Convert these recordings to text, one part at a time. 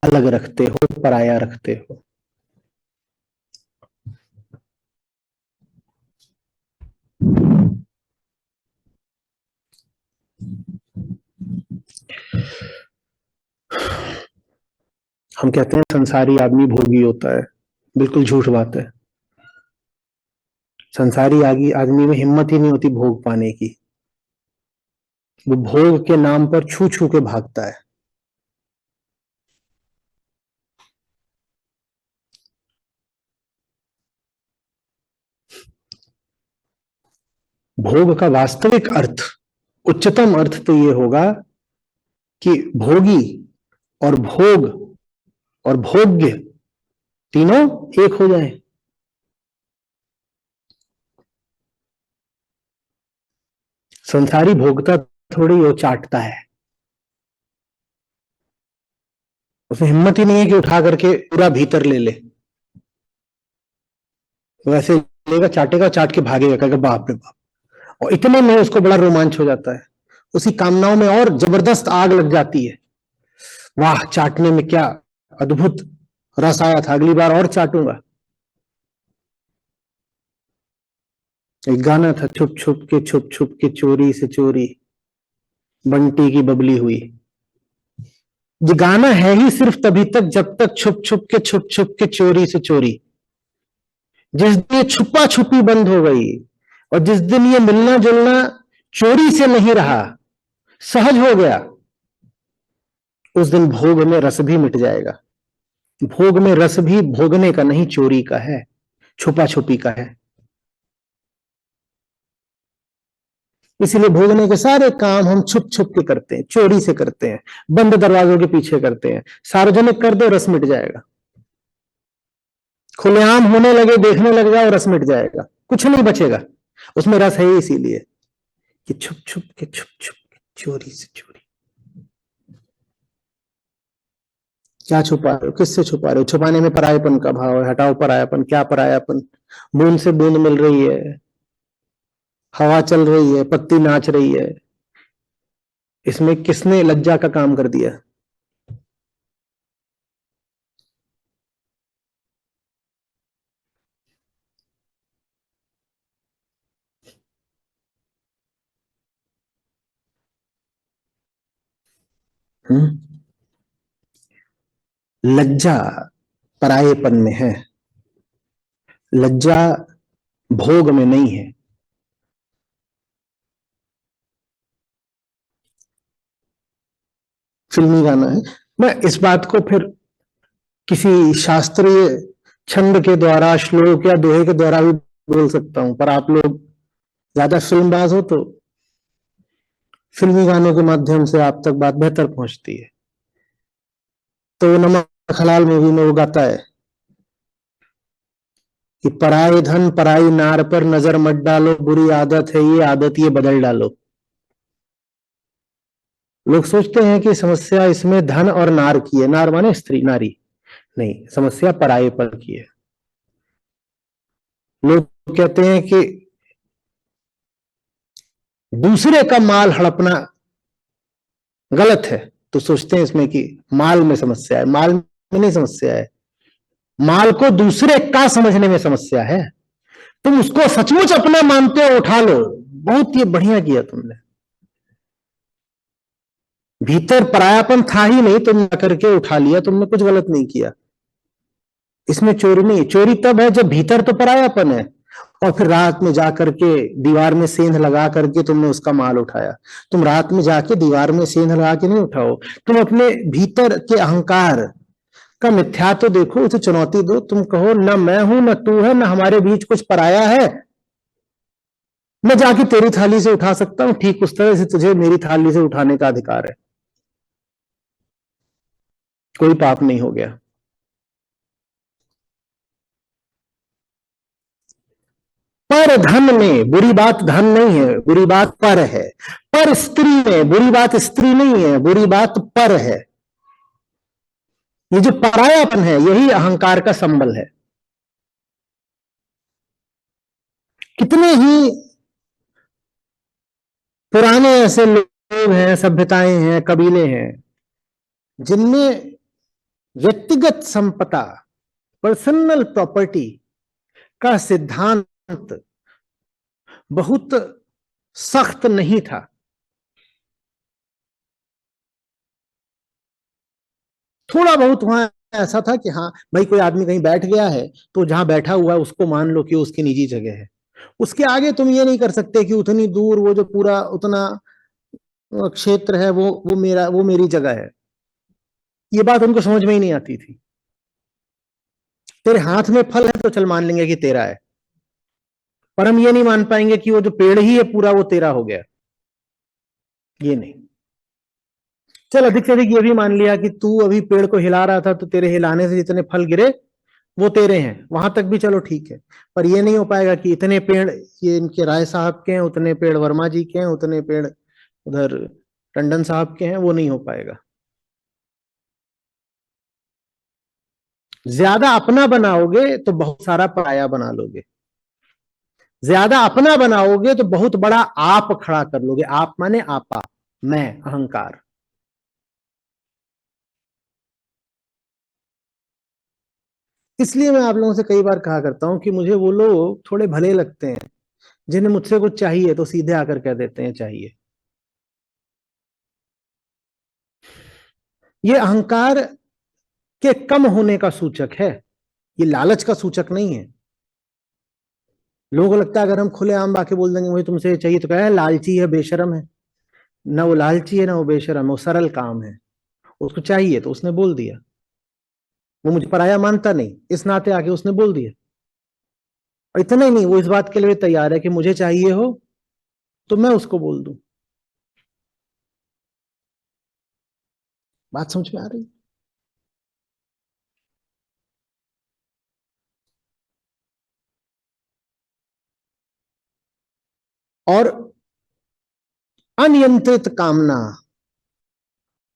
अलग रखते हो, पराया रखते हो। हम कहते हैं संसारी आदमी भोगी होता है, बिल्कुल झूठ बात है। संसारी आदमी में हिम्मत ही नहीं होती भोग पाने की। वो भोग के नाम पर छू छू के भागता है। भोग का वास्तविक अर्थ, उच्चतम अर्थ तो ये होगा कि भोगी और भोग और भोग्य तीनों एक हो जाएं। संसारी भोगता थोड़ी वो चाटता है, उसमें हिम्मत ही नहीं है कि उठा करके पूरा भीतर ले ले। वैसे लेगा, चाटेगा, चाट के भागेगा, कहेगा बाप रे बाप, और इतने में उसको बड़ा रोमांच हो जाता है, उसी कामनाओं में और जबरदस्त आग लग जाती है। वाह, चाटने में क्या अद्भुत रस आया था, अगली बार और चाटूंगा। एक गाना था, छुप छुप के चोरी से चोरी बंटी की बबली हुई। ये गाना है ही सिर्फ तभी तक जब तक छुप छुप के चोरी से चोरी। जिस दिन ये छुपा छुपी बंद हो गई और जिस दिन ये मिलना जुलना चोरी से नहीं रहा, सहज हो गया, उस दिन भोग में रस भी मिट जाएगा। भोग में रस भी भोगने का नहीं, चोरी का है, छुपा छुपी का है। इसलिए भोगने के सारे काम हम छुप छुप के करते हैं, चोरी से करते हैं, बंद दरवाजों के पीछे करते हैं। सार्वजनिक कर दो, रस मिट जाएगा। खुलेआम होने लगे, देखने लग जाओ, रस मिट जाएगा, कुछ नहीं बचेगा। उसमें रस है ही इसीलिए कि छुप छुप के चोरी से चोरी। क्या छुपा रहे हो, किससे छुपा रहे हो? छुपाने में परायेपन का भाव है। हटाओ परायापन। क्या परायापन? बूंद से बूंद मिल रही है, हवा चल रही है, पत्ती नाच रही है, इसमें किसने लज्जा का काम कर दिया? हम्म? लज्जा परायेपन में है, लज्जा भोग में नहीं है। फिल्मी गाना है। मैं इस बात को फिर किसी शास्त्रीय छंद के द्वारा, श्लोक या दोहे के द्वारा भी बोल सकता हूं, पर आप लोग ज्यादा फिल्मबाज हो तो फिल्मी गानों के माध्यम से आप तक बात बेहतर पहुंचती है। तो नमक हलाल मूवी में वो गाता है कि पराए धन पराई नार पर नजर मत डालो, बुरी आदत है ये, आदत ये बदल डालो। लोग सोचते हैं कि समस्या इसमें धन और नार की है, नार माने स्त्री, नारी नहीं, समस्या परायेपन की है। लोग कहते हैं कि दूसरे का माल हड़पना गलत है, तो सोचते हैं इसमें कि माल में समस्या है। माल में नहीं समस्या है, माल को दूसरे का समझने में समस्या है। तुम उसको सचमुच अपना मानते हो, उठा लो, बहुत ये बढ़िया किया तुमने। भीतर परायापन था ही नहीं, तुम करके उठा लिया, तुमने कुछ गलत नहीं किया। इसमें चोरी नहीं, चोरी तब है जब भीतर तो परायापन है और फिर रात में जाकर के दीवार में सेंध लगा करके तुमने उसका माल उठाया। तुम रात में जाके दीवार में सेंध लगा के नहीं उठाओ, तुम अपने भीतर के अहंकार का मिथ्या तो देखो, उसे चुनौती दो। तुम कहो न मैं हूं न तू है, न हमारे बीच कुछ पराया है, मैं जाके तेरी थाली से उठा सकता हूं, ठीक उस तरह से तुझे मेरी थाली से उठाने का अधिकार है। कोई पाप नहीं हो गया। पर धन में बुरी बात धन नहीं है, बुरी बात पर है। पर स्त्री में बुरी बात स्त्री नहीं है, बुरी बात पर है। ये जो परायापन है यही अहंकार का संबल है। कितने ही पुराने ऐसे लोग हैं, सभ्यताएं हैं, कबीले हैं, जिनमें व्यक्तिगत संपदा, पर्सनल प्रॉपर्टी का सिद्धांत बहुत सख्त नहीं था। थोड़ा बहुत वहां ऐसा था कि हाँ भाई कोई आदमी कहीं बैठ गया है तो जहां बैठा हुआ है उसको मान लो कि उसकी निजी जगह है, उसके आगे तुम ये नहीं कर सकते कि उतनी दूर वो जो पूरा उतना क्षेत्र है वो मेरी जगह है। ये बात उनको समझ में ही नहीं आती थी। तेरे हाथ में फल है तो चल मान लेंगे कि तेरा है, पर हम ये नहीं मान पाएंगे कि वो जो पेड़ ही है पूरा वो तेरा हो गया। ये नहीं। चल अधिक से अधिक ये भी मान लिया कि तू अभी पेड़ को हिला रहा था तो तेरे हिलाने से जितने फल गिरे वो तेरे हैं, वहां तक भी चलो ठीक है। पर ये नहीं हो पाएगा कि इतने पेड़ ये इनके राय साहब के हैं, उतने पेड़ वर्मा जी के हैं, उतने पेड़ उधर टंडन साहब के हैं, वो नहीं हो पाएगा। ज्यादा अपना बनाओगे तो बहुत सारा पराया बना लोगे, ज्यादा अपना बनाओगे तो बहुत बड़ा आप खड़ा कर लोगे। आप माने आपा, मैं, अहंकार। इसलिए मैं आप लोगों से कई बार कहा करता हूं कि मुझे वो लोग थोड़े भले लगते हैं जिन्हें मुझसे कुछ चाहिए तो सीधे आकर कह देते हैं चाहिए। ये अहंकार के कम होने का सूचक है, ये लालच का सूचक नहीं है। लोगों को लगता है अगर हम खुलेआम बाकी बोल देंगे मुझे तुमसे चाहिए तो कहे लालची है, बेशरम है। ना वो लालची है ना वो बेशरम है, वो सरल काम है। उसको चाहिए तो उसने बोल दिया। वो मुझे पराया मानता नहीं, इस नाते आके उसने बोल दिया। और इतना ही नहीं, वो इस बात के लिए तैयार है कि मुझे चाहिए हो तो मैं उसको बोल दूं। बात समझ में आ रही? और अनियंत्रित कामना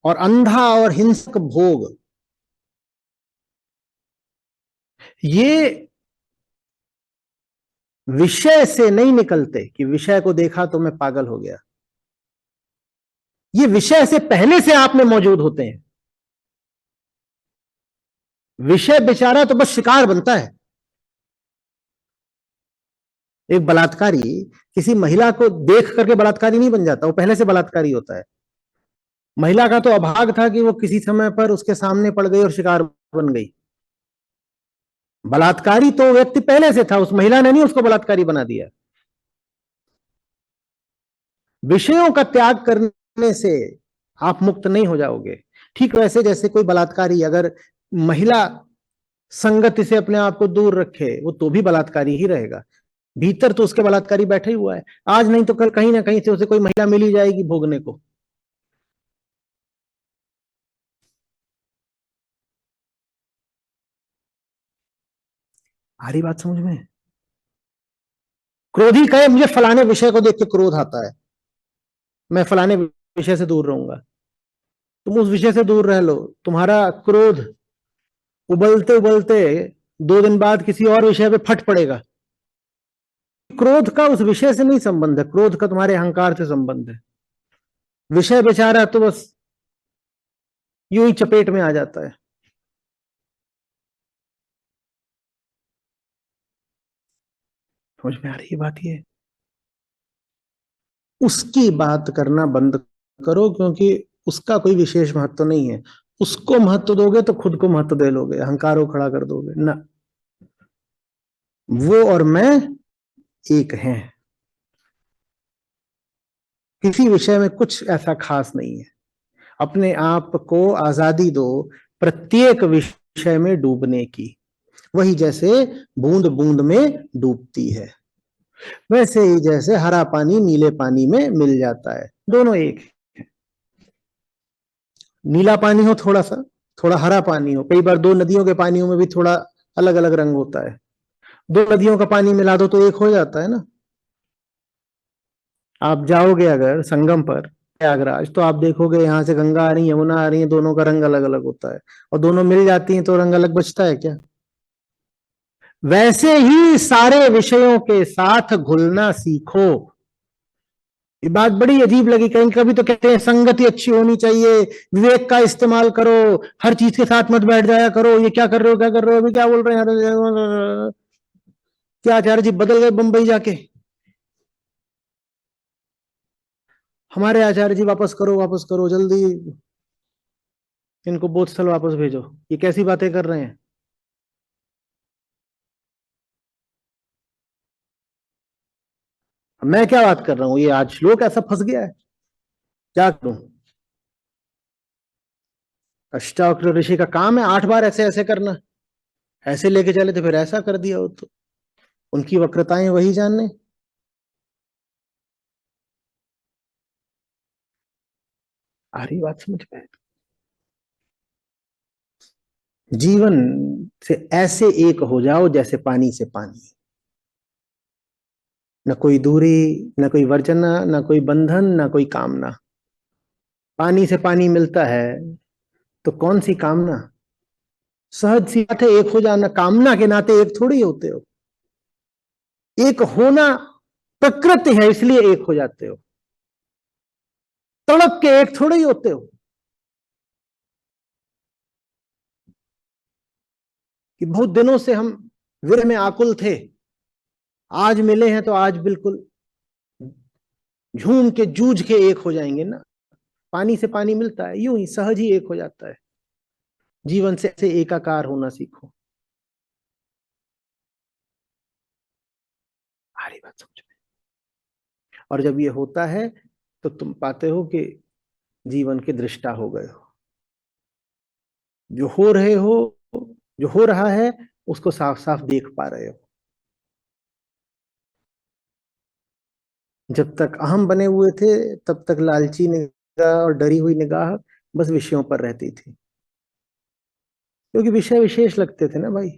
और अंधा और हिंसक भोग, ये विषय से नहीं निकलते कि विषय को देखा तो मैं पागल हो गया। ये विषय से पहले से आप में मौजूद होते हैं। विषय बेचारा तो बस शिकार बनता है। एक बलात्कारी किसी महिला को देख करके बलात्कारी नहीं बन जाता, वो पहले से बलात्कारी होता है। महिला का तो अभाग था कि वो किसी समय पर उसके सामने पड़ गई और शिकार बन गई। बलात्कारी तो व्यक्ति पहले से था, उस महिला ने नहीं उसको बलात्कारी बना दिया। विषयों का त्याग करने से आप मुक्त नहीं हो जाओगे। ठीक वैसे जैसे कोई बलात्कारी अगर महिला संगति से अपने आप को दूर रखे वो तो भी बलात्कारी ही रहेगा। भीतर तो उसके बलात्कारी बैठा ही हुआ है। आज नहीं तो कल कहीं ना कहीं से उसे कोई महिला मिल ही जाएगी भोगने को। आ रही बात समझ में? क्रोधी कहे मुझे फलाने विषय को देख के क्रोध आता है, मैं फलाने विषय से दूर रहूंगा। तुम उस विषय से दूर रह लो, तुम्हारा क्रोध उबलते उबलते 2 दिन बाद किसी और विषय पे फट पड़ेगा। क्रोध का उस विषय से नहीं संबंध है, क्रोध का तुम्हारे अहंकार से संबंध है। विषय बेचारा तो बस यूं ही चपेट में आ जाता है। समझ में आ रही है बात? ये उसकी बात करना बंद करो, क्योंकि उसका कोई विशेष महत्व नहीं है। उसको महत्व दोगे तो खुद को महत्व दे लोगे, अहंकार को खड़ा कर दोगे ना। वो और मैं एक हैं। किसी विषय में कुछ ऐसा खास नहीं है। अपने आप को आजादी दो प्रत्येक विषय में डूबने की। वही जैसे बूंद बूंद में डूबती है, वैसे ही जैसे हरा पानी नीले पानी में मिल जाता है। दोनों एक। नीला पानी हो थोड़ा सा, थोड़ा हरा पानी हो। कई बार दो नदियों के पानियों में भी थोड़ा अलग अलग रंग होता है। दो नदियों का पानी मिला दो तो एक हो जाता है ना। आप जाओगे अगर संगम पर प्रयागराज तो आप देखोगे यहां से गंगा आ रही है, यमुना आ रही है, दोनों का रंग अलग अलग होता है। और दोनों मिल जाती हैं तो रंग अलग बचता है क्या? वैसे ही सारे विषयों के साथ घुलना सीखो। ये बात बड़ी अजीब लगी। कहीं कभी तो कहते हैं संगति अच्छी होनी चाहिए, विवेक का इस्तेमाल करो, हर चीज के साथ मत बैठ जाया करो, ये क्या कर रहे हो, क्या कर रहे हो, अभी क्या बोल रहे हैं, क्या आचार्य जी बदल गए बंबई जाके? हमारे आचार्य जी वापस करो जल्दी, इनको बोधस्थल वापस भेजो, ये कैसी बातें कर रहे हैं? मैं क्या बात कर रहा हूँ, ये आज श्लोक ऐसा फंस गया है, क्या करूं? अष्टावक्र ऋषि का काम है 8 बार ऐसे ऐसे करना, ऐसे लेके चले तो फिर ऐसा कर दिया हो, तो उनकी वक्रताएं वही जानने। आ रही बात समझ में? जीवन से ऐसे एक हो जाओ जैसे पानी से पानी, न कोई दूरी, न कोई वर्जना, न कोई बंधन, न कोई कामना। पानी से पानी मिलता है तो कौन सी कामना? सहज सी बात है एक हो जाना, कामना के नाते एक थोड़ी होते हो। एक होना प्रकृति है इसलिए एक हो जाते हो, तड़प के एक थोड़े ही होते हो। कि बहुत दिनों से हम विरह में आकुल थे, आज मिले हैं तो आज बिल्कुल झूम के जूझ के एक हो जाएंगे ना। पानी से पानी मिलता है, यूं ही सहज ही एक हो जाता है। जीवन से ऐसे एकाकार होना सीखो। आ रही बात समझ में? और जब ये होता है तो तुम पाते हो कि जीवन के दृष्टा हो गए हो। जो हो रहे हो, जो हो रहा है, उसको साफ साफ देख पा रहे हो। जब तक अहम बने हुए थे तब तक लालची निगाह और डरी हुई निगाह बस विषयों पर रहती थी, क्योंकि विषय विशेष लगते थे ना भाई।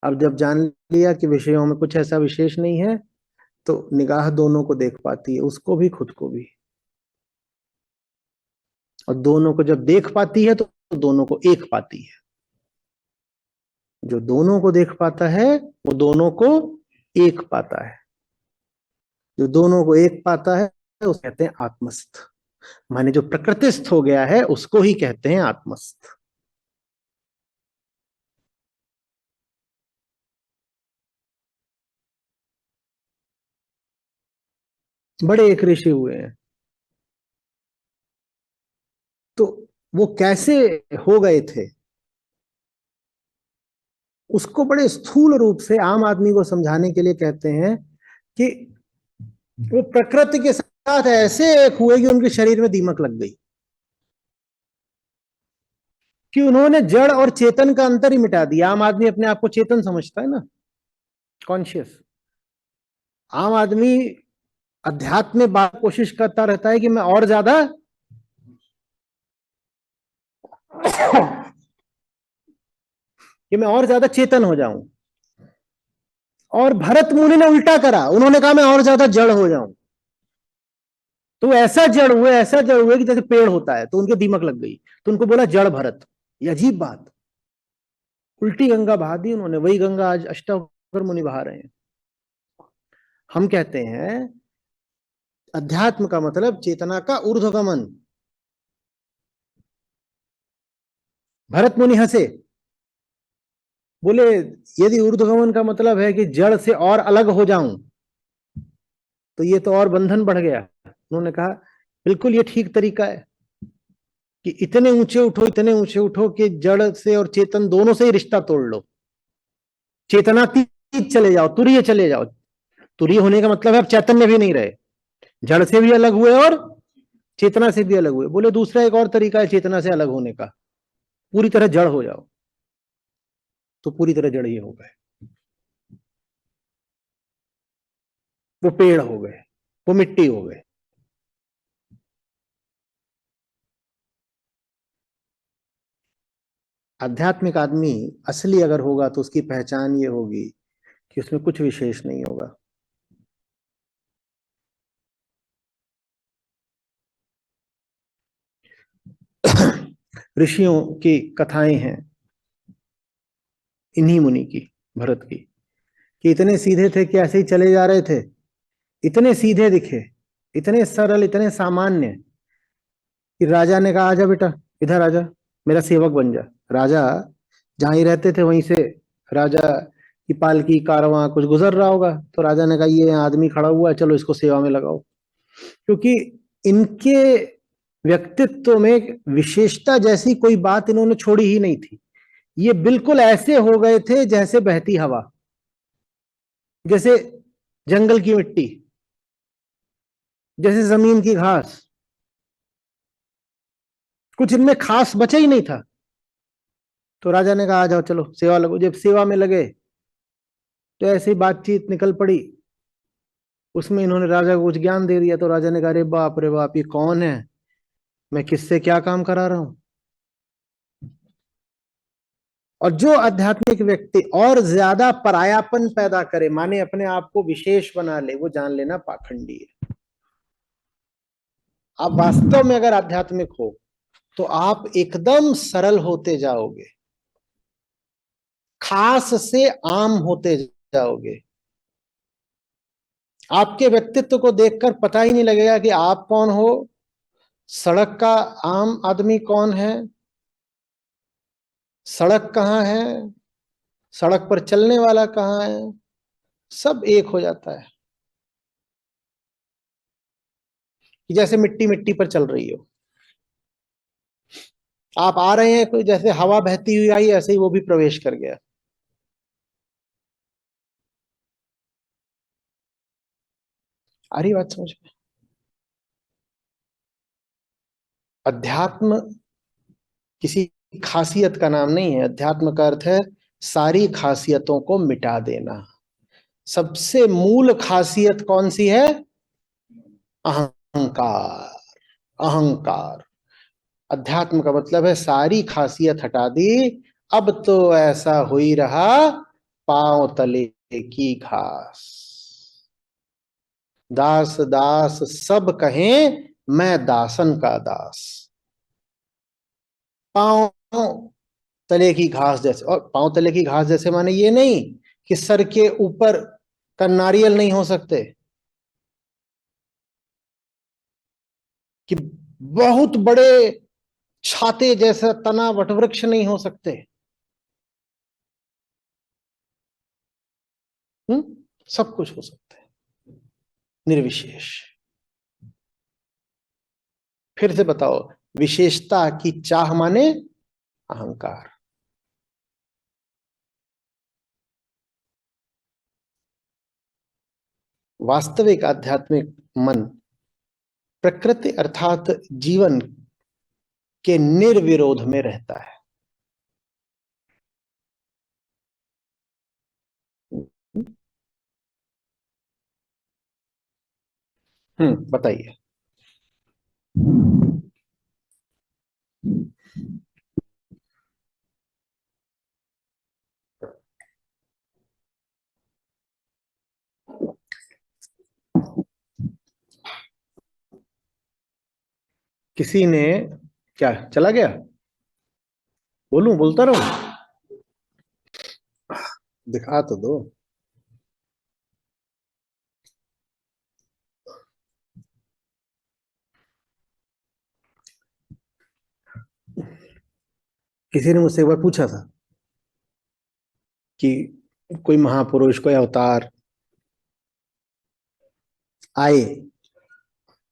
अब जब जान लिया कि विषयों में कुछ ऐसा विशेष नहीं है, तो निगाह दोनों को देख पाती है, उसको भी खुद को भी। और दोनों को जब देख पाती है तो दोनों को एक पाती है। जो दोनों को देख पाता है वो दोनों को एक पाता है। जो दोनों को एक पाता है उसे कहते हैं आत्मस्थ। माने जो प्रकृतिस्थ हो गया है उसको ही कहते हैं आत्मस्थ। बड़े एक ऋषि हुए हैं, तो वो कैसे हो गए थे उसको बड़े स्थूल रूप से आम आदमी को समझाने के लिए कहते हैं कि वो प्रकृति के साथ ऐसे एक हुए कि उनके शरीर में दीमक लग गई, कि उन्होंने जड़ और चेतन का अंतर ही मिटा दिया। आम आदमी अपने आप को चेतन समझता है ना, कॉन्शियस। आम आदमी अध्यात्म में बात कोशिश करता रहता है कि मैं और ज्यादा कि मैं और ज्यादा चेतन हो जाऊं। और भरत मुनि ने उल्टा करा, उन्होंने कहा मैं और ज्यादा जड़ हो जाऊं। तो ऐसा जड़ हुए कि जैसे पेड़ होता है, तो उनके दीमक लग गई, तो उनको बोला जड़ भरत। ये अजीब बात, उल्टी गंगा बहा दी उन्होंने। वही गंगा आज अष्टावक्र मुनि बहा रहे हैं। हम कहते हैं अध्यात्म का मतलब चेतना का ऊर्ध्वगमन। भरत मुनि हंसे, बोले यदि ऊर्ध्वगमन का मतलब है कि जड़ से और अलग हो जाऊं, तो ये तो और बंधन बढ़ गया। उन्होंने कहा बिल्कुल ये ठीक तरीका है कि इतने ऊंचे उठो कि जड़ से और चेतन दोनों से ही रिश्ता तोड़ लो। चेतनातीत चले जाओ, तुरीय चले जाओ। तुरीय होने का मतलब है अब चैतन्य भी नहीं रहे, जड़ से भी अलग हुए और चेतना से भी अलग हुए। बोले दूसरा एक और तरीका है चेतना से अलग होने का, पूरी तरह जड़ हो जाओ। तो पूरी तरह जड़ ही हो गए, वो पेड़ हो गए, वो मिट्टी हो गए। आध्यात्मिक आदमी असली अगर होगा तो उसकी पहचान ये होगी कि उसमें कुछ विशेष नहीं होगा। ऋषियों की कथाएं हैं, इन्हीं मुनि की, भरत की, कि इतने सीधे थे कि ऐसे ही चले जा रहे थे। इतने सीधे दिखे, इतने सरल, इतने सामान्य कि राजा ने कहा आजा बेटा इधर आजा, मेरा सेवक बन जा। राजा जहां ही रहते थे वहीं से राजा की पालकी कारवां कुछ गुजर रहा होगा, तो राजा ने कहा ये आदमी खड़ा हुआ है, चलो इसको सेवा में लगाओ। क्योंकि इनके व्यक्तित्व में विशेषता जैसी कोई बात इन्होंने छोड़ी ही नहीं थी। ये बिल्कुल ऐसे हो गए थे जैसे बहती हवा, जैसे जंगल की मिट्टी, जैसे जमीन की घास। कुछ इनमें खास बचा ही नहीं था। तो राजा ने कहा आ जाओ चलो सेवा लगो। जब सेवा में लगे तो ऐसी बातचीत निकल पड़ी, उसमें इन्होंने राजा को कुछ ज्ञान दे दिया। तो राजा ने कहा रे बाप ये कौन है, मैं किससे क्या काम करा रहा हूं। और जो आध्यात्मिक व्यक्ति और ज्यादा परायापन पैदा करे, माने अपने आप को विशेष बना ले, वो जान लेना पाखंडी है। आप वास्तव में अगर आध्यात्मिक हो तो आप एकदम सरल होते जाओगे, खास से आम होते जाओगे। आपके व्यक्तित्व को देखकर पता ही नहीं लगेगा कि आप कौन हो, सड़क का आम आदमी कौन है, सड़क कहाँ है, सड़क पर चलने वाला कहाँ है, सब एक हो जाता है। कि जैसे मिट्टी मिट्टी पर चल रही हो, आप आ रहे हैं, कोई जैसे हवा बहती हुई आई ऐसे ही वो भी प्रवेश कर गया। आ रही बात समझ में? अध्यात्म किसी खासियत का नाम नहीं है। अध्यात्म का अर्थ है सारी खासियतों को मिटा देना। सबसे मूल खासियत कौन सी है? अहंकार। अहंकार। अध्यात्म का मतलब है सारी खासियत हटा दी, अब तो ऐसा हो ही रहा पांव तले की घास। दास दास सब कहें, मैं दासन का दास। पांव तले की घास जैसे, और पांव तले की घास जैसे माने ये नहीं कि सर के ऊपर का नारियल नहीं हो सकते, कि बहुत बड़े छाते जैसा तना वटवृक्ष नहीं हो सकते। सब कुछ हो सकता है, निर्विशेष। फिर से बताओ, विशेषता की चाह माने अहंकार। वास्तविक आध्यात्मिक मन प्रकृति अर्थात जीवन के निर्विरोध में रहता है। बताइए। किसी ने क्या चला गया? बोलूं, बोलता रहूं? दिखा तो दो। किसी ने मुझसे एक बार पूछा था कि कोई महापुरुष, कोई अवतार आए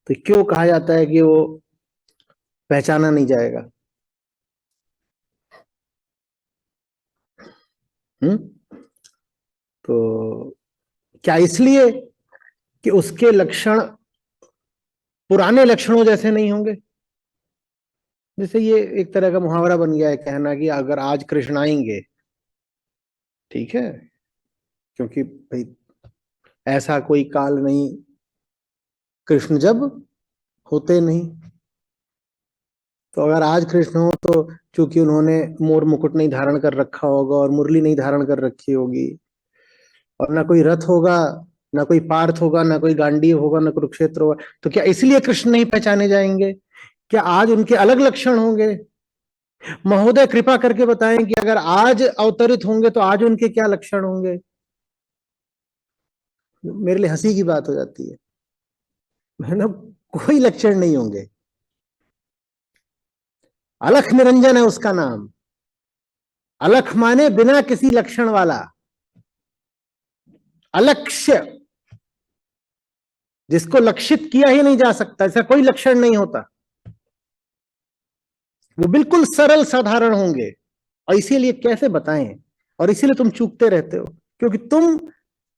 तो क्यों कहा जाता है कि वो पहचाना नहीं जाएगा? हम्म तो क्या इसलिए कि उसके लक्षण पुराने लक्षणों जैसे नहीं होंगे? जैसे ये एक तरह का मुहावरा बन गया है कहना कि अगर आज कृष्ण आएंगे, ठीक है, क्योंकि भाई ऐसा कोई काल नहीं कृष्ण जब होते नहीं। तो अगर आज कृष्ण हो तो चूंकि उन्होंने मोर मुकुट नहीं धारण कर रखा होगा और मुरली नहीं धारण कर रखी होगी, और ना कोई रथ होगा, ना कोई पार्थ होगा, ना कोई गांडीव होगा, ना कुरुक्षेत्र होगा, तो क्या इसलिए कृष्ण नहीं पहचाने जाएंगे? क्या आज उनके अलग लक्षण होंगे? महोदय कृपा करके बताएं कि अगर आज अवतरित होंगे तो आज उनके क्या लक्षण होंगे? मेरे लिए हंसी की बात हो जाती है। मतलब कोई लक्षण नहीं होंगे। अलख निरंजन है उसका नाम। अलख माने बिना किसी लक्षण वाला, अलक्ष्य, जिसको लक्षित किया ही नहीं जा सकता, ऐसा कोई लक्षण नहीं होता। वो बिल्कुल सरल साधारण होंगे। और इसीलिए कैसे बताएं, और इसीलिए तुम चूकते रहते हो, क्योंकि तुम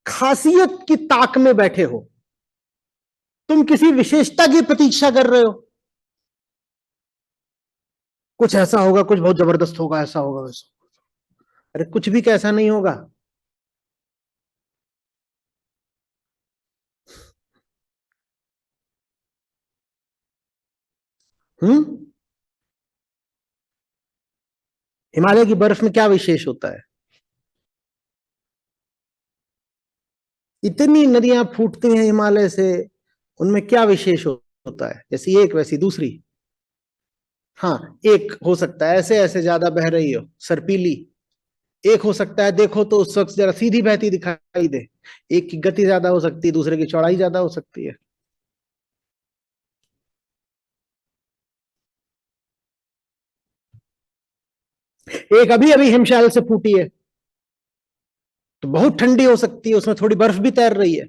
खासियत की ताक में बैठे हो। तुम किसी विशेषता की प्रतीक्षा कर रहे हो, कुछ ऐसा होगा, कुछ बहुत जबरदस्त होगा, ऐसा होगा वैसा। अरे कुछ भी कैसा नहीं होगा। हम्म। हिमालय की बर्फ में क्या विशेष होता है? इतनी नदियां फूटती हैं हिमालय से, उनमें क्या विशेष होता है? जैसी एक वैसी दूसरी। हाँ, एक हो सकता है ऐसे ऐसे ज्यादा बह रही हो, सर्पीली। एक हो सकता है देखो तो उस वक्त जरा सीधी बहती दिखाई दे। एक की गति ज्यादा हो सकती है, दूसरे की चौड़ाई ज्यादा हो सकती है। एक अभी अभी हिमशैल से फूटी है, तो बहुत ठंडी हो सकती है, उसमें थोड़ी बर्फ भी तैर रही है।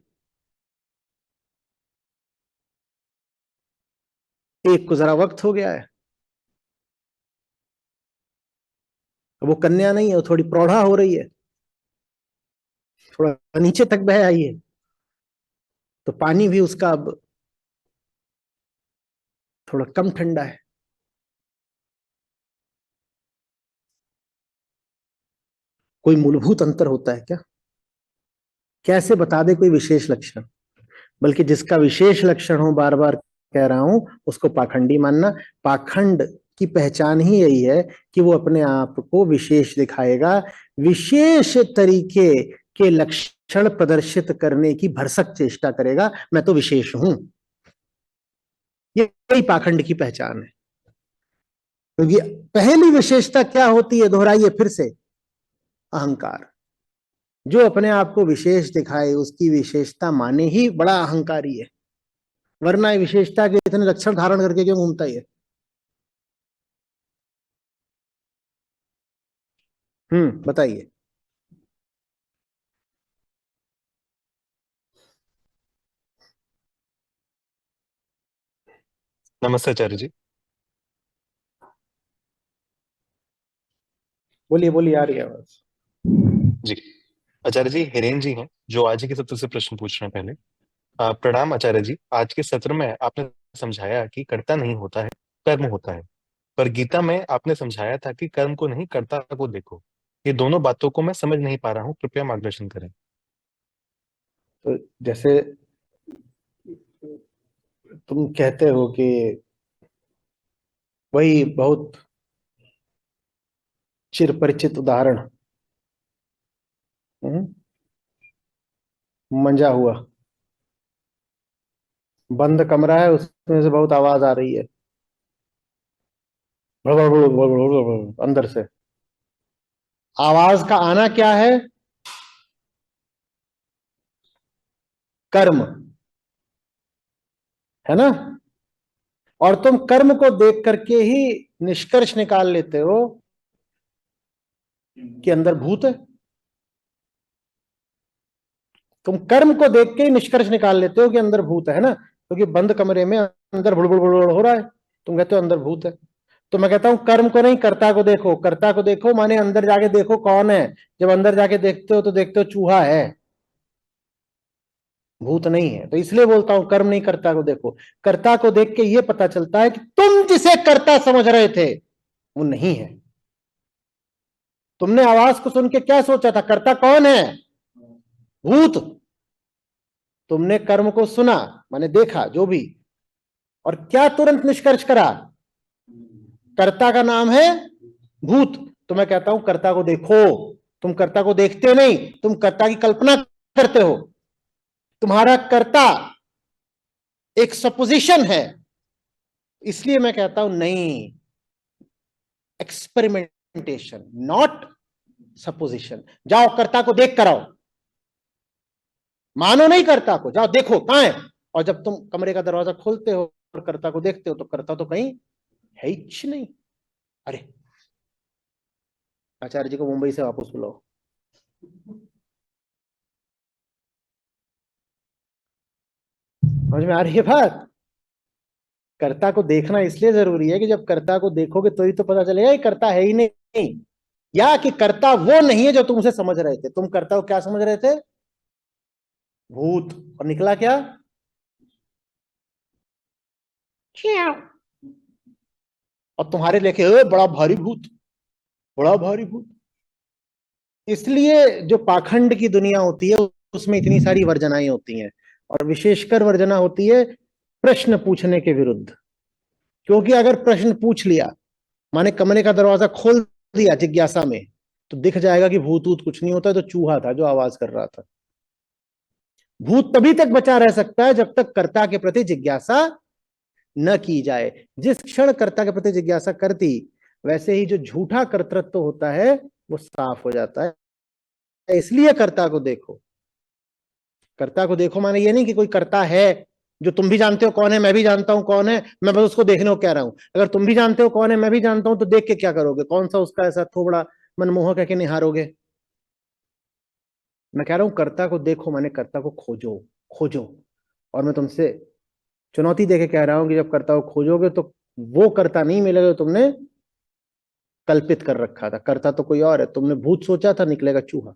एक को जरा वक्त हो गया है, वो कन्या नहीं है, वो थोड़ी प्रौढ़ा हो रही है, थोड़ा नीचे तक बह आई है, तो पानी भी उसका अब थोड़ा कम ठंडा है। कोई मूलभूत अंतर होता है क्या? कैसे बता दे कोई विशेष लक्षण? बल्कि जिसका विशेष लक्षण हो, बार बार कह रहा हूं, उसको पाखंडी मानना। पाखंड की पहचान ही यही है कि वो अपने आप को विशेष दिखाएगा, विशेष तरीके के लक्षण प्रदर्शित करने की भरसक चेष्टा करेगा, मैं तो विशेष हूं। यही पाखंड की पहचान है। क्योंकि पहली विशेषता क्या होती है, दोहराइए फिर से, अहंकार। जो अपने आप को विशेष दिखाए उसकी विशेषता माने ही बड़ा अहंकारी है, वरना विशेषता के इतने लक्षण धारण करके क्यों घूमता है? बताइए। नमस्ते आचार्य जी। बोलिए बोलिए, आ रही है आवाज। जी, आचार्य जी हिरेन जी हैं जो आज ही के सत्र से प्रश्न पूछ रहे हैं। पहले प्रणाम आचार्य जी। आज के सत्र में आपने समझाया कि कर्ता नहीं होता है, कर्म होता है। पर गीता में आपने समझाया था कि कर्म को नहीं, कर्ता को देखो। ये दोनों बातों को मैं समझ नहीं पा रहा हूँ, कृपया मार्गदर्शन करें। तो जैसे तुम कहते हो कि वही बहुत चिर परिचित उदाहरण, हम्म, मंजा हुआ, बंद कमरा है, उसमें से बहुत आवाज आ रही है, भड़बड़ भड़बड़ भड़बड़ भड़बड़, अंदर से। आवाज का आना क्या है? कर्म, है ना? और तुम कर्म को देख करके ही निष्कर्ष निकाल लेते हो कि अंदर भूत है। तुम कर्म को देख के ही निष्कर्ष निकाल लेते हो कि अंदर भूत है ना, क्योंकि बंद कमरे में अंदर बुड़बुड़ बुड़बुड़ हो रहा है, तुम कहते हो अंदर भूत है। तो मैं कहता हूं कर्म को नहीं, कर्ता को देखो। कर्ता को देखो माने अंदर जाके देखो कौन है। जब अंदर जाके देखते हो तो देखते हो चूहा है, भूत नहीं है। तो इसलिए बोलता हूं कर्म नहीं, कर्ता को देखो। कर्ता को देख के ये पता चलता है कि तुम जिसे कर्ता समझ रहे थे वो नहीं है। तुमने आवाज को सुन के क्या सोचा था, कर्ता कौन है? भूत। तुमने कर्म को सुना, माने देखा जो भी, और क्या तुरंत निष्कर्ष करा? कर्ता का नाम है भूत। तो मैं कहता हूं कर्ता को देखो। तुम कर्ता को देखते नहीं, तुम कर्ता की कल्पना करते हो। तुम्हारा कर्ता एक सपोजिशन है। इसलिए मैं कहता हूं नहीं, एक्सपेरिमेंटेशन नॉट सपोजिशन। जाओ कर्ता को देख कर आओ। मानो नहीं कर्ता को, जाओ देखो कहां है। और जब तुम कमरे का दरवाजा खोलते हो और कर्ता को देखते हो तो कर्ता तो कहीं है ही नहीं। अरे आचार्य जी को मुंबई से वापस बुलाओ। समझ में आ रही है बात? कर्ता को देखना इसलिए जरूरी है कि जब कर्ता को देखोगे तो ही तो पता चलेगा ये कर्ता है ही नहीं, या कि कर्ता वो नहीं है जो तुम उसे समझ रहे थे। तुम कर्ता को क्या समझ रहे थे? भूत। और निकला क्या? और तुम्हारे लेके बड़ा भारी भूत, बड़ा भारी भूत। इसलिए जो पाखंड की दुनिया होती है उसमें इतनी सारी वर्जनाएं होती हैं, और विशेषकर वर्जना होती है प्रश्न पूछने के विरुद्ध। क्योंकि अगर प्रश्न पूछ लिया, माने कमरे का दरवाजा खोल दिया जिज्ञासा में, तो दिख जाएगा कि भूत वूत कुछ नहीं होता, तो चूहा था जो आवाज कर रहा था। भूत तभी तक बचा रह सकता है जब तक कर्ता के प्रति जिज्ञासा न की जाए। जिस क्षण कर्ता के प्रति जिज्ञासा करती, वैसे ही जो झूठा कर्तृत्व होता है वो साफ हो जाता है। इसलिए कर्ता को देखो। कर्ता को देखो माने ये नहीं कि कोई कर्ता है जो तुम भी जानते हो कौन है, मैं भी जानता हूं कौन है, मैं बस उसको देखने को कह रहा हूं। अगर तुम भी जानते हो कौन है, मैं भी जानता हूं, तो देख के क्या करोगे? कौन सा उसका ऐसा थोबड़ा मनमोहक है कि निहारोगे? मैं कह रहा हूं कर्ता को देखो माने कर्ता को खोजो, खोजो। और मैं तुमसे चुनौती देके कह रहा हूं कि जब कर्ता को खोजोगे तो वो कर्ता नहीं मिलेगा जो तुमने कल्पित कर रखा था। कर्ता तो कोई और है, तुमने भूत सोचा था, निकलेगा चूहा।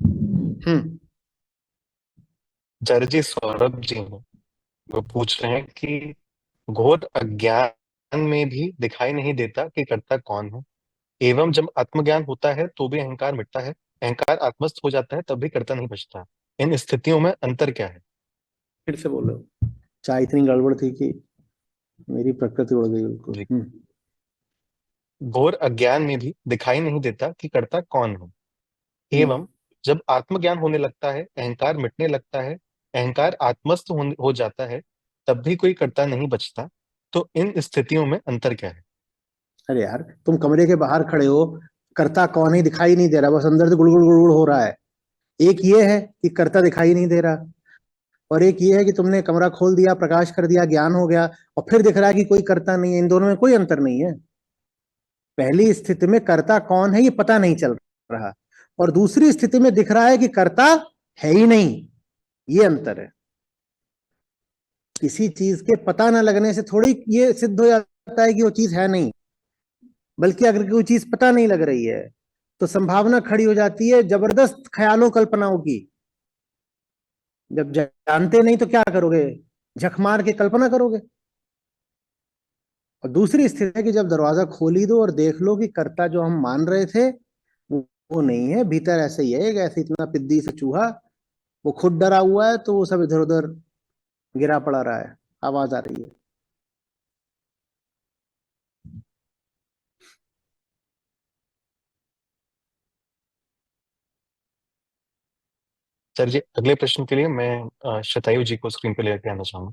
हम्म। आचार्य जी सौरभ जी हैं, वो पूछ रहे हैं कि घोर अज्ञान में भी दिखाई नहीं देता कि कर्ता कौन है, एवं जब आत्मज्ञान होता है तो भी अहंकार मिटता है, अहंकार आत्मस्थ हो जाता है तब भी कर्ता नहीं बचता। इन स्थितियों में अंतर क्या है? फिर से बोलो। चाय इतनी गड़बड़ थी कि मेरी प्रकृति उड़ गई बिल्कुल। जी। घोर अज्ञान में भी दिखाई नहीं देता कि कर्ता कौन है, हम्म। एवं जब आत्मज्ञान होने लगता है, अहंकार मिटने लगता है, अहंकार आत्मस्थ हो जाता है, तब भी कोई कर्ता नहीं बचता। तो इन स्थितियों में अंतर क्या है? अरे यार, तुम कमरे के बाहर खड़े हो, कर्ता कौन है दिखाई नहीं दे रहा, बस अंदर से गुड़गुड़ गुड़गुड़ हो रहा है। एक ये है कि कर्ता दिखाई नहीं दे रहा, और एक ये है कि तुमने कमरा खोल दिया, प्रकाश कर दिया, ज्ञान हो गया, और फिर दिख रहा है कि कोई कर्ता नहीं है। इन दोनों में कोई अंतर नहीं है। पहली स्थिति में कर्ता कौन है ये पता नहीं चल रहा, और दूसरी स्थिति में दिख रहा है कि कर्ता है ही नहीं। ये अंतर है। किसी चीज के पता न लगने से थोड़ी ये सिद्ध हो जाता है कि वो चीज है नहीं। बल्कि अगर कोई चीज पता नहीं लग रही है तो संभावना खड़ी हो जाती है जबरदस्त ख्यालों कल्पनाओं की। जब जानते नहीं तो क्या करोगे? झक मार के कल्पना करोगे। और दूसरी स्थिति है कि जब दरवाजा खोल ही दो और देख लो कि कर्ता जो हम मान रहे थे वो नहीं है, भीतर ऐसे ही है एक ऐसे इतना पिद्दी सा चूहा। वो खुद डरा हुआ है तो वो सब इधर उधर गिरा पड़ा रहा है, आवाज आ रही है। सर जी अगले प्रश्न के लिए मैं शतायु जी को स्क्रीन पे लेकर आना चाहूंगा।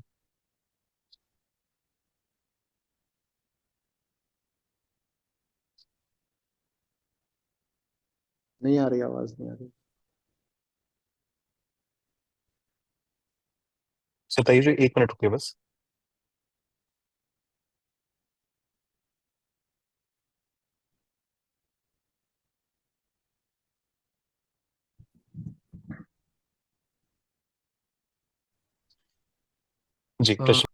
नहीं आ रही, आवाज नहीं आ रही। शतायु जी 1 मिनट रुकिए बस। जी अ, प्रश्न।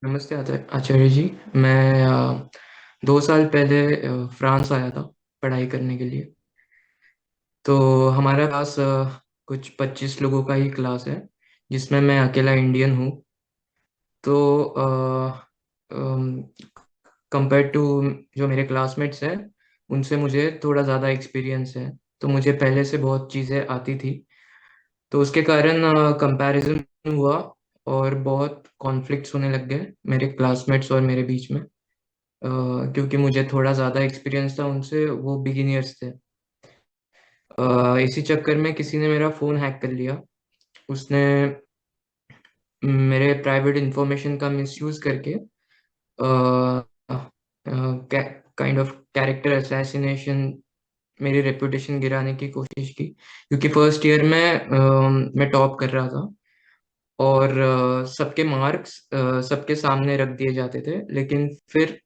नमस्ते आचार्य जी। मैं 2 साल पहले फ्रांस आया था पढ़ाई करने के लिए। तो हमारा क्लास कुछ 25 लोगों का ही क्लास है, जिसमें मैं अकेला इंडियन हूँ। तो कंपेयर टू जो मेरे क्लासमेट्स हैं, उनसे मुझे थोड़ा ज़्यादा एक्सपीरियंस है। तो मुझे पहले से बहुत चीज़ें आती थी, तो उसके कारण कंपैरिजन हुआ और बहुत कॉन्फ्लिक्ट्स होने लग गए मेरे क्लासमेट्स और मेरे बीच में। क्योंकि मुझे थोड़ा ज़्यादा एक्सपीरियंस था उनसे, वो बिगिनियर्स थे। इसी चक्कर में किसी ने मेरा फ़ोन हैक कर लिया। उसने मेरे प्राइवेट इंफॉर्मेशन का मिसयूज़ करके काइंड ऑफ कैरेक्टर असैसिनेशन मेरी रेपुटेशन गिराने की कोशिश की, क्योंकि फर्स्ट ईयर में मैं टॉप कर रहा था और सबके मार्क्स सबके सामने रख दिए जाते थे, लेकिन फिर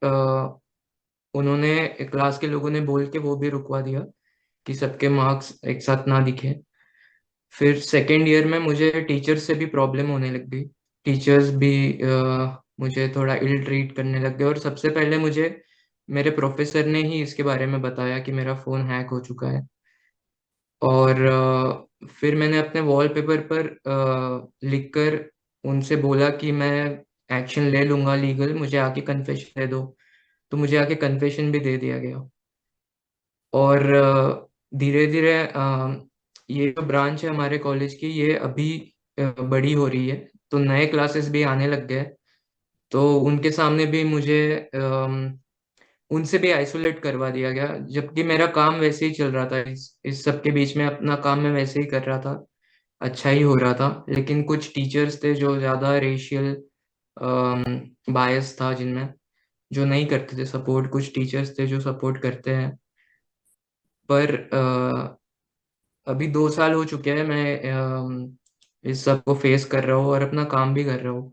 उन्होंने क्लास के लोगों ने बोल के वो भी रुकवा दिया कि सबके मार्क्स एक साथ ना दिखे। फिर सेकेंड ईयर में मुझे टीचर्स से भी प्रॉब्लम होने लग गई। टीचर्स भी मुझे थोड़ा इल ट्रीट करने लग गए, और सबसे पहले मुझे मेरे प्रोफेसर ने ही इसके बारे में बताया कि मेरा फ़ोन हैक हो चुका है। और फिर मैंने अपने वॉलपेपर पर लिखकर उनसे बोला कि मैं एक्शन ले लूंगा लीगल, मुझे आके कन्फेशन दे दो। तो मुझे आके कन्फेशन भी दे दिया गया। और धीरे धीरे ये जो ब्रांच है हमारे कॉलेज की, ये अभी बड़ी हो रही है, तो नए क्लासेस भी आने लग गए। तो उनके सामने भी मुझे उनसे भी आइसोलेट करवा दिया गया, जबकि मेरा काम वैसे ही चल रहा था। इस सब के बीच में अपना काम मैं वैसे ही कर रहा था, अच्छा ही हो रहा था। लेकिन कुछ टीचर्स थे जो ज़्यादा रेशियल बायस था जिनमें, जो नहीं करते थे सपोर्ट। कुछ टीचर्स थे जो सपोर्ट करते हैं। पर अभी 2 साल हो चुके हैं, मैं इस सब को फेस कर रहा हूँ और अपना काम भी कर रहा हूँ।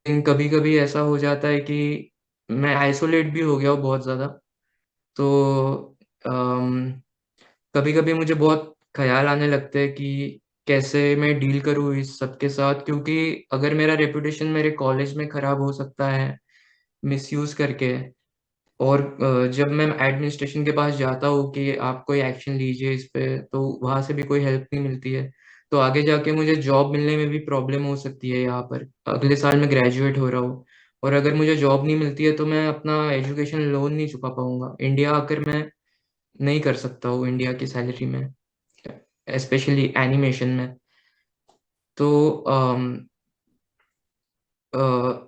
लेकिन कभी कभी ऐसा हो जाता है कि मैं आइसोलेट भी हो गया हूँ बहुत ज़्यादा। तो कभी कभी मुझे बहुत ख्याल आने लगते हैं कि कैसे मैं डील करूँ इस सब के साथ, क्योंकि अगर मेरा रेपुटेशन मेरे कॉलेज में खराब हो सकता है मिसयूज करके। और जब मैं एडमिनिस्ट्रेशन के पास जाता हूँ कि आप कोई एक्शन लीजिए इस पे, तो वहां से भी कोई हेल्प नहीं मिलती है। तो आगे जाके मुझे जॉब मिलने में भी प्रॉब्लम हो सकती है। यहाँ पर अगले साल मैं ग्रेजुएट हो रहा हूँ, और अगर मुझे जॉब नहीं मिलती है तो मैं अपना एजुकेशन लोन नहीं चुका पाऊंगा। इंडिया आकर मैं नहीं कर सकता हूँ इंडिया की सैलरी में, स्पेशली एनिमेशन में। तो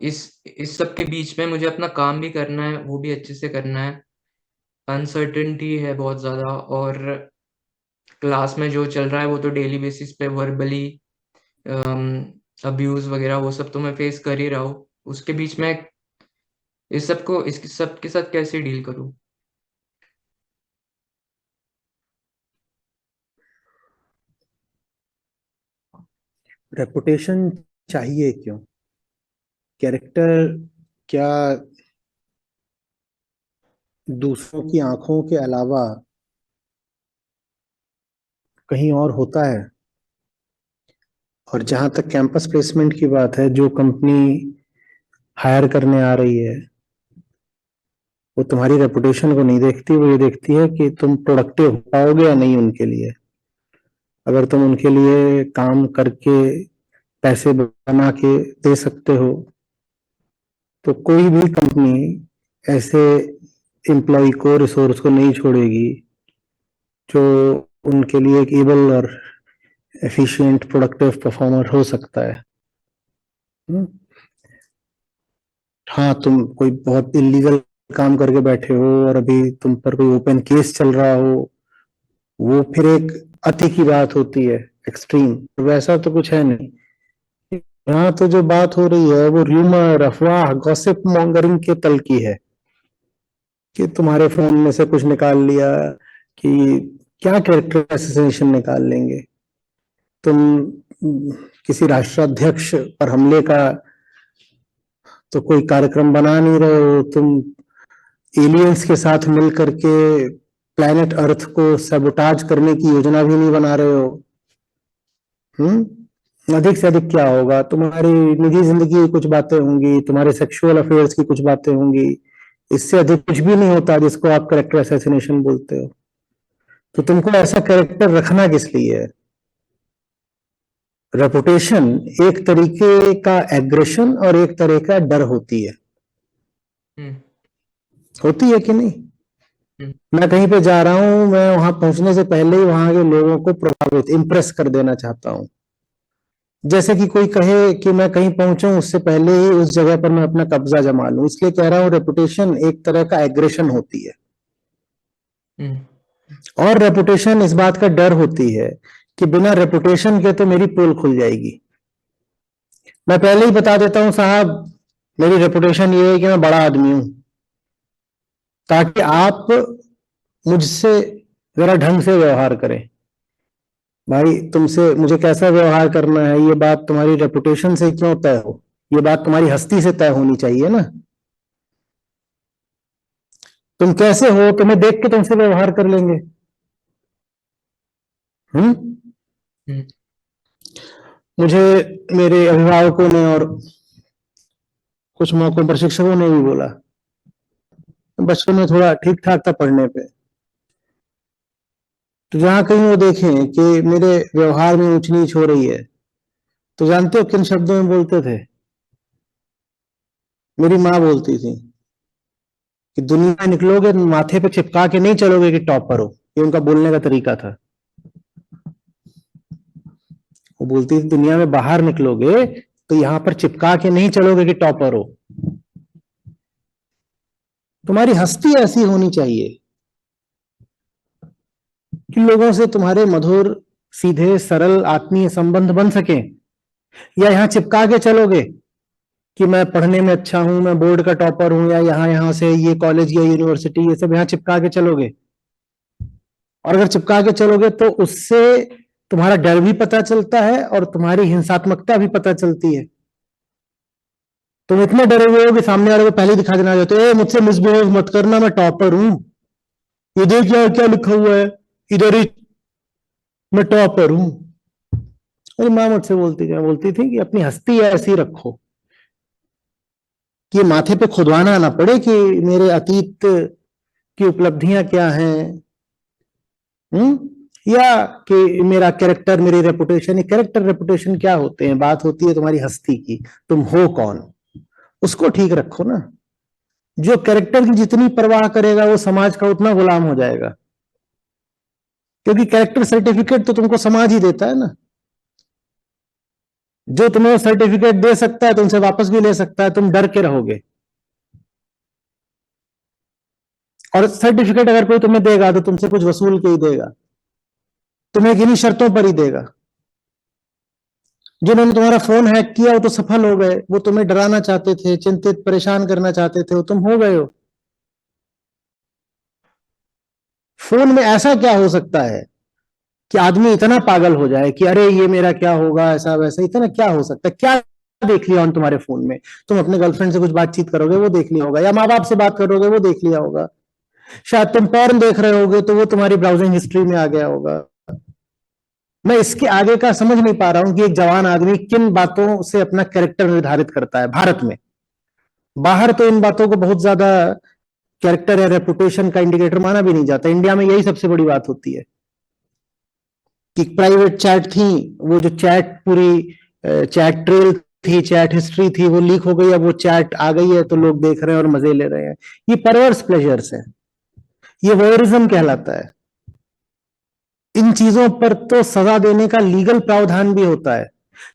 इस सब के बीच में मुझे अपना काम भी करना है, वो भी अच्छे से करना है। अनसर्टेनिटी है बहुत ज़्यादा, और क्लास में जो चल रहा है वो तो डेली बेसिस पे वर्बली अब्यूज वगैरह वो सब तो मैं फेस कर ही रहा हूँ। उसके बीच में इस सब के साथ कैसे डील करूँ? रेपुटेशन चाहिए क्यों? कैरेक्टर क्या दूसरों की आंखों के अलावा कहीं और होता है? और जहां तक कैंपस प्लेसमेंट की बात है, जो कंपनी हायर करने आ रही है वो तुम्हारी रेपुटेशन को नहीं देखती, वो ये देखती है कि तुम प्रोडक्टिव हो पाओगे या नहीं उनके लिए। अगर तुम उनके लिए काम करके पैसे बना के दे सकते हो तो कोई भी कंपनी ऐसे एम्प्लॉय को, रिसोर्स को नहीं छोड़ेगी जो उनके लिए एक एबल और एफिशिएंट प्रोडक्टिव परफॉर्मर हो सकता है। हम्म? हाँ, तुम कोई बहुत इलीगल काम करके बैठे हो और अभी तुम पर कोई ओपन केस चल रहा हो, वो फिर एक अति की बात होती है, एक्सट्रीम। वैसा तो कुछ है नहीं। यहाँ तो जो बात हो रही है वो र्यूमर, अफवाह, गॉसिप मॉन्गरिंग के तल की है कि तुम्हारे फोन में से कुछ निकाल लिया, कि क्या कैरेक्टर असोसिएशन निकाल लेंगे तुम। किसी राष्ट्राध्यक्ष पर हमले का तो कोई कार्यक्रम बना नहीं रहे हो तुम, एलियंस के साथ मिल करके प्लैनेट अर्थ को सबोटाज करने की योजना भी नहीं बना रहे हो। अधिक से अधिक क्या होगा, तुम्हारी निजी जिंदगी की कुछ बातें होंगी, तुम्हारे सेक्सुअल अफेयर्स की कुछ बातें होंगी। इससे अधिक कुछ भी नहीं होता जिसको आप कैरेक्टर असैसिनेशन बोलते हो। तो तुमको ऐसा कैरेक्टर रखना किस लिए है? रेपुटेशन एक तरीके का एग्रेशन और एक तरह का डर होती है। हम्म। होती है कि नहीं? हम्म। मैं कहीं पे जा रहा हूं, मैं वहां पहुंचने से पहले ही वहां के लोगों को प्रभावित, इंप्रेस कर देना चाहता हूं। जैसे कि कोई कहे कि मैं कहीं पहुंचूं उससे पहले ही उस जगह पर मैं अपना कब्जा जमा लूं। इसलिए कह रहा हूं रेपुटेशन एक तरह का एग्रेशन होती है। हम्म। और रेपुटेशन इस बात का डर होती है कि बिना रेपुटेशन के तो मेरी पोल खुल जाएगी। मैं पहले ही बता देता हूं साहब, मेरी रेपुटेशन ये है कि मैं बड़ा आदमी हूं, ताकि आप मुझसे जरा ढंग से व्यवहार करें। भाई तुमसे मुझे कैसा व्यवहार करना है, ये बात तुम्हारी रेपुटेशन से क्यों तय हो, ये बात तुम्हारी हस्ती से तय होनी चाहिए ना। तुम कैसे हो, तुम्हें देख के तुमसे व्यवहार कर लेंगे। हम्म। मुझे मेरे अभिभावकों ने और कुछ मौकों पर शिक्षकों ने भी बोला, बचपन में थोड़ा ठीक ठाक था पढ़ने पे, तो जहां कहीं वो देखें कि मेरे व्यवहार में ऊंच नीच हो रही है, तो जानते हो किन शब्दों में बोलते थे? मेरी माँ बोलती थी कि दुनिया में निकलोगे माथे पे चिपका के नहीं चलोगे कि टॉपर हो। ये उनका बोलने का तरीका था। वो बोलती थी दुनिया में बाहर निकलोगे तो यहां पर चिपका के नहीं चलोगे कि टॉपर हो। तुम्हारी हस्ती ऐसी होनी चाहिए कि लोगों से तुम्हारे मधुर, सीधे, सरल, आत्मीय संबंध बन सके। या यहां चिपका के चलोगे कि मैं पढ़ने में अच्छा हूं, मैं बोर्ड का टॉपर हूं, या यहां यहां से ये कॉलेज या यूनिवर्सिटी, ये सब यहां चिपका के चलोगे। और अगर चिपका के चलोगे तो उससे तुम्हारा डर भी पता चलता है और तुम्हारी हिंसात्मकता भी पता चलती है। तुम इतने डरे हुए हो कि सामने वाले को पहले दिखा देना चाहते हो, मुझसे मिसबिहेव मत करना, मैं टॉपर हूं, ये देख यार क्या लिखा हुआ है इधर ही, मैं टॉपर हूं। मेरी माँ मुझसे बोलती थी कि अपनी हस्ती ऐसी रखो कि माथे पे खुदवाना ना पड़े कि मेरे अतीत की उपलब्धियां क्या हैं, या कि मेरा कैरेक्टर, मेरी रेपुटेशन। ये कैरेक्टर रेपुटेशन क्या होते हैं? बात होती है तुम्हारी हस्ती की, तुम हो कौन, उसको ठीक रखो ना। जो कैरेक्टर की जितनी परवाह करेगा वो समाज का उतना गुलाम हो जाएगा, क्योंकि कैरेक्टर सर्टिफिकेट तो तुमको समाज ही देता है ना। जो तुम्हें सर्टिफिकेट दे सकता है तुमसे वापस भी ले सकता है, तुम डर के रहोगे। और सर्टिफिकेट अगर कोई तुम्हें देगा तो तुमसे कुछ वसूल के ही देगा, तुम्हें किन्हीं शर्तों पर ही देगा। जिन्होंने तुम्हारा फोन हैक किया वो तो सफल हो गए, वो तुम्हें डराना चाहते थे, चिंतित परेशान करना चाहते थे, वो तुम हो गए हो। फोन में ऐसा क्या हो सकता है कि आदमी इतना पागल हो जाए कि अरे ये मेरा क्या होगा, ऐसा वैसा, इतना क्या हो सकता है? क्या देख लिया उन तुम्हारे फोन में? तुम अपने गर्लफ्रेंड से कुछ बातचीत करोगे वो देख लिया होगा, या माँ बाप से बात करोगे वो देख लिया होगा, शायद तुम पॉर्न देख रहे होगे तो वो तुम्हारी ब्राउजिंग हिस्ट्री में आ गया होगा। मैं इसके आगे का समझ नहीं पा रहा हूं कि एक जवान आदमी किन बातों से अपना कैरेक्टर निर्धारित करता है भारत में। बाहर तो इन बातों को बहुत ज्यादा कैरेक्टर या रेपुटेशन का इंडिकेटर माना भी नहीं जाता। इंडिया में यही सबसे बड़ी बात होती है कि प्राइवेट चैट थी, वो जो चैट पूरी चैट ट्रेल थी, चैट हिस्ट्री थी, वो लीक हो गई, अब वो चैट आ गई है तो लोग देख रहे हैं और मजे ले रहे हैं। ये परवर्स प्लेजर्स है, ये वोयरिज्म कहलाता है। इन चीजों पर तो सजा देने का लीगल प्रावधान भी होता है।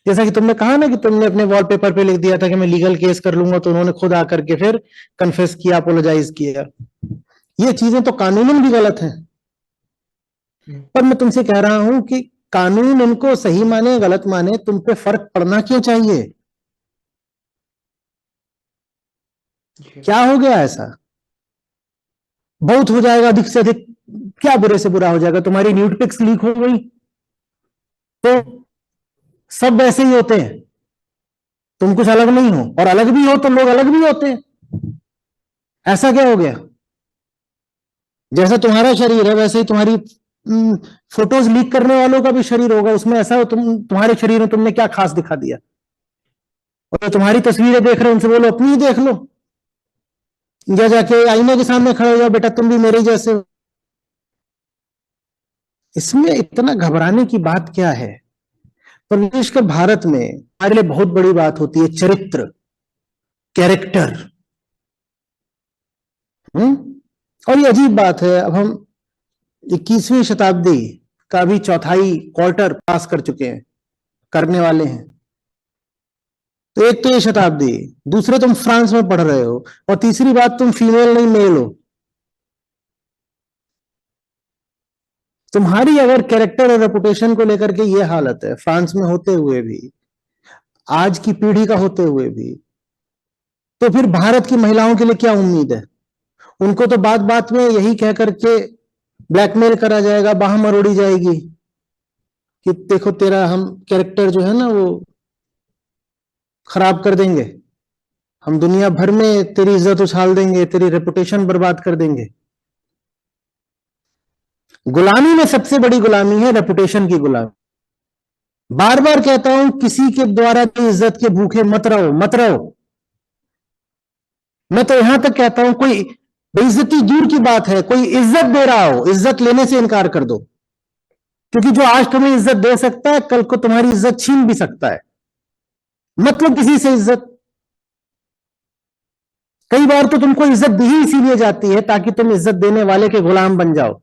जैसा कि तुमने कहा ना कि तुमने अपने वॉलपेपर पे लिख दिया था कि मैं लीगल केस कर लूंगा, तो उन्होंने खुद आकर के फिर कन्फेस किया, अपोलोजाइज किया। ये चीजें तो कानूनन भी गलत हैं। पर मैं तुमसे कह रहा हूं कि कानून इनको सही माने गलत माने, तुम पे फर्क पड़ना क्यों चाहिए? क्या हो गया ऐसा? बहुत हो जाएगा अधिक से अधिक, क्या बुरे से बुरा हो जाएगा? तुम्हारी न्यूड पिक्स लीक हो गई तो सब वैसे ही होते हैं, तुम कुछ अलग नहीं हो, और अलग भी हो तो लोग अलग भी होते हैं। ऐसा क्या हो गया? जैसा तुम्हारा शरीर है वैसे ही तुम्हारी फोटोज लीक करने वालों का भी शरीर होगा। उसमें ऐसा हो, तुम्हारे शरीर में तुमने क्या खास दिखा दिया? और तुम्हारी तस्वीरें देख रहे हो उनसे बोलो अपनी ही देख लो, या जाके आईने के सामने खड़े हो जाओ, बेटा तुम भी मेरे जैसे हो। इसमें इतना घबराने की बात क्या है? पर विशेषकर भारत में हमारे लिए बहुत बड़ी बात होती है चरित्र, कैरेक्टर। और ये अजीब बात है, अब हम 21वीं शताब्दी का भी चौथाई क्वार्टर पास कर चुके हैं, करने वाले हैं। तो एक तो ये शताब्दी, दूसरे तुम फ्रांस में पढ़ रहे हो, और तीसरी बात तुम फीमेल नहीं मेल हो। तुम्हारी अगर कैरेक्टर और रेपुटेशन को लेकर के ये हालत है फ्रांस में होते हुए भी, आज की पीढ़ी का होते हुए भी, तो फिर भारत की महिलाओं के लिए क्या उम्मीद है? उनको तो बात बात में यही कह करके ब्लैकमेल करा जाएगा, बाह मरोड़ी जाएगी कि देखो तेरा हम कैरेक्टर जो है ना वो खराब कर देंगे, हम दुनिया भर में तेरी इज्जत उछाल देंगे, तेरी रेपुटेशन बर्बाद कर देंगे। गुलामी में सबसे बड़ी गुलामी है रेपुटेशन की गुलामी। बार बार कहता हूं, किसी के द्वारा भी इज्जत के भूखे मत रहो, मत रहो। मैं तो यहां तक कहता हूं, कोई बेइज्जती दूर की बात है, कोई इज्जत दे रहा हो, इज्जत लेने से इनकार कर दो, क्योंकि जो आज तुम्हें इज्जत दे सकता है कल को तुम्हारी इज्जत छीन भी सकता है। मतलब किसी से इज्जत, कई बार तो तुमको इज्जत दी ही इसीलिए जाती है ताकि तुम इज्जत देने वाले के गुलाम बन जाओ,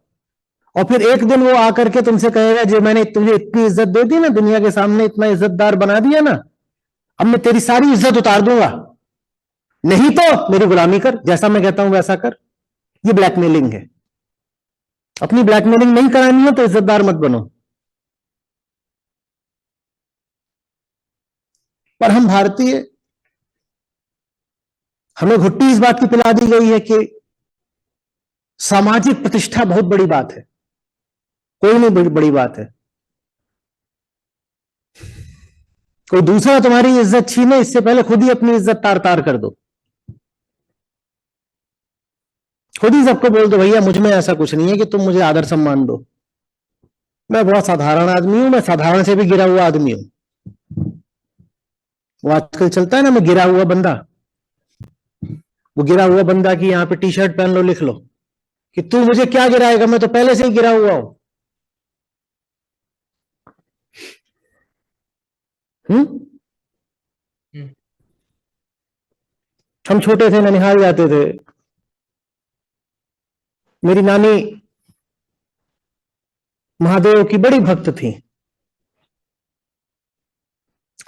और फिर एक दिन वो आकर के तुमसे कहेगा, जो मैंने तुझे इतनी इज्जत दे दी ना, दुनिया के सामने इतना इज्जतदार बना दिया ना, अब मैं तेरी सारी इज्जत उतार दूंगा, नहीं तो मेरी गुलामी कर, जैसा मैं कहता हूं वैसा कर। ये ब्लैकमेलिंग है। अपनी ब्लैकमेलिंग नहीं करानी है तो इज्जतदार मत बनो। पर हम भारतीय, हमें घुट्टी इस बात की पिला दी गई है कि सामाजिक प्रतिष्ठा बहुत बड़ी बात है, कोई नहीं बड़ी बात है। कोई दूसरा तुम्हारी इज्जत छीने इससे पहले खुद ही अपनी इज्जत तार तार कर दो, खुद ही सबको बोल दो भैया मुझ में ऐसा कुछ नहीं है कि तुम मुझे आदर सम्मान दो, मैं बहुत साधारण आदमी हूं, मैं साधारण से भी गिरा हुआ आदमी हूं। वो आजकल चलता है ना, मैं गिरा हुआ बंदा, वो गिरा हुआ बंदा की यहां पे टी शर्ट पहन लो, लिख लो कि तू मुझे क्या गिराएगा, मैं तो पहले से ही गिरा हुआ हूं। हम छोटे थे, ननिहाल जाते थे, मेरी नानी महादेव की बड़ी भक्त थी।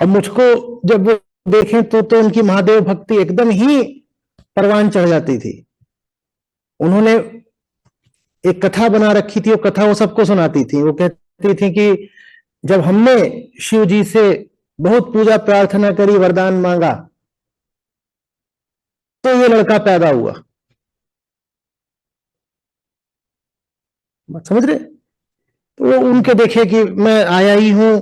अब मुझको जब वो देखें तो उनकी महादेव भक्ति एकदम ही परवान चढ़ जाती थी। उन्होंने एक कथा बना रखी थी, वो कथा वो सबको सुनाती थी। वो कहती थी कि जब हमने शिव जी से बहुत पूजा प्रार्थना करी, वरदान मांगा, तो ये लड़का पैदा हुआ। बात समझ रहे? तो वो उनके देखे कि मैं आया ही हूं,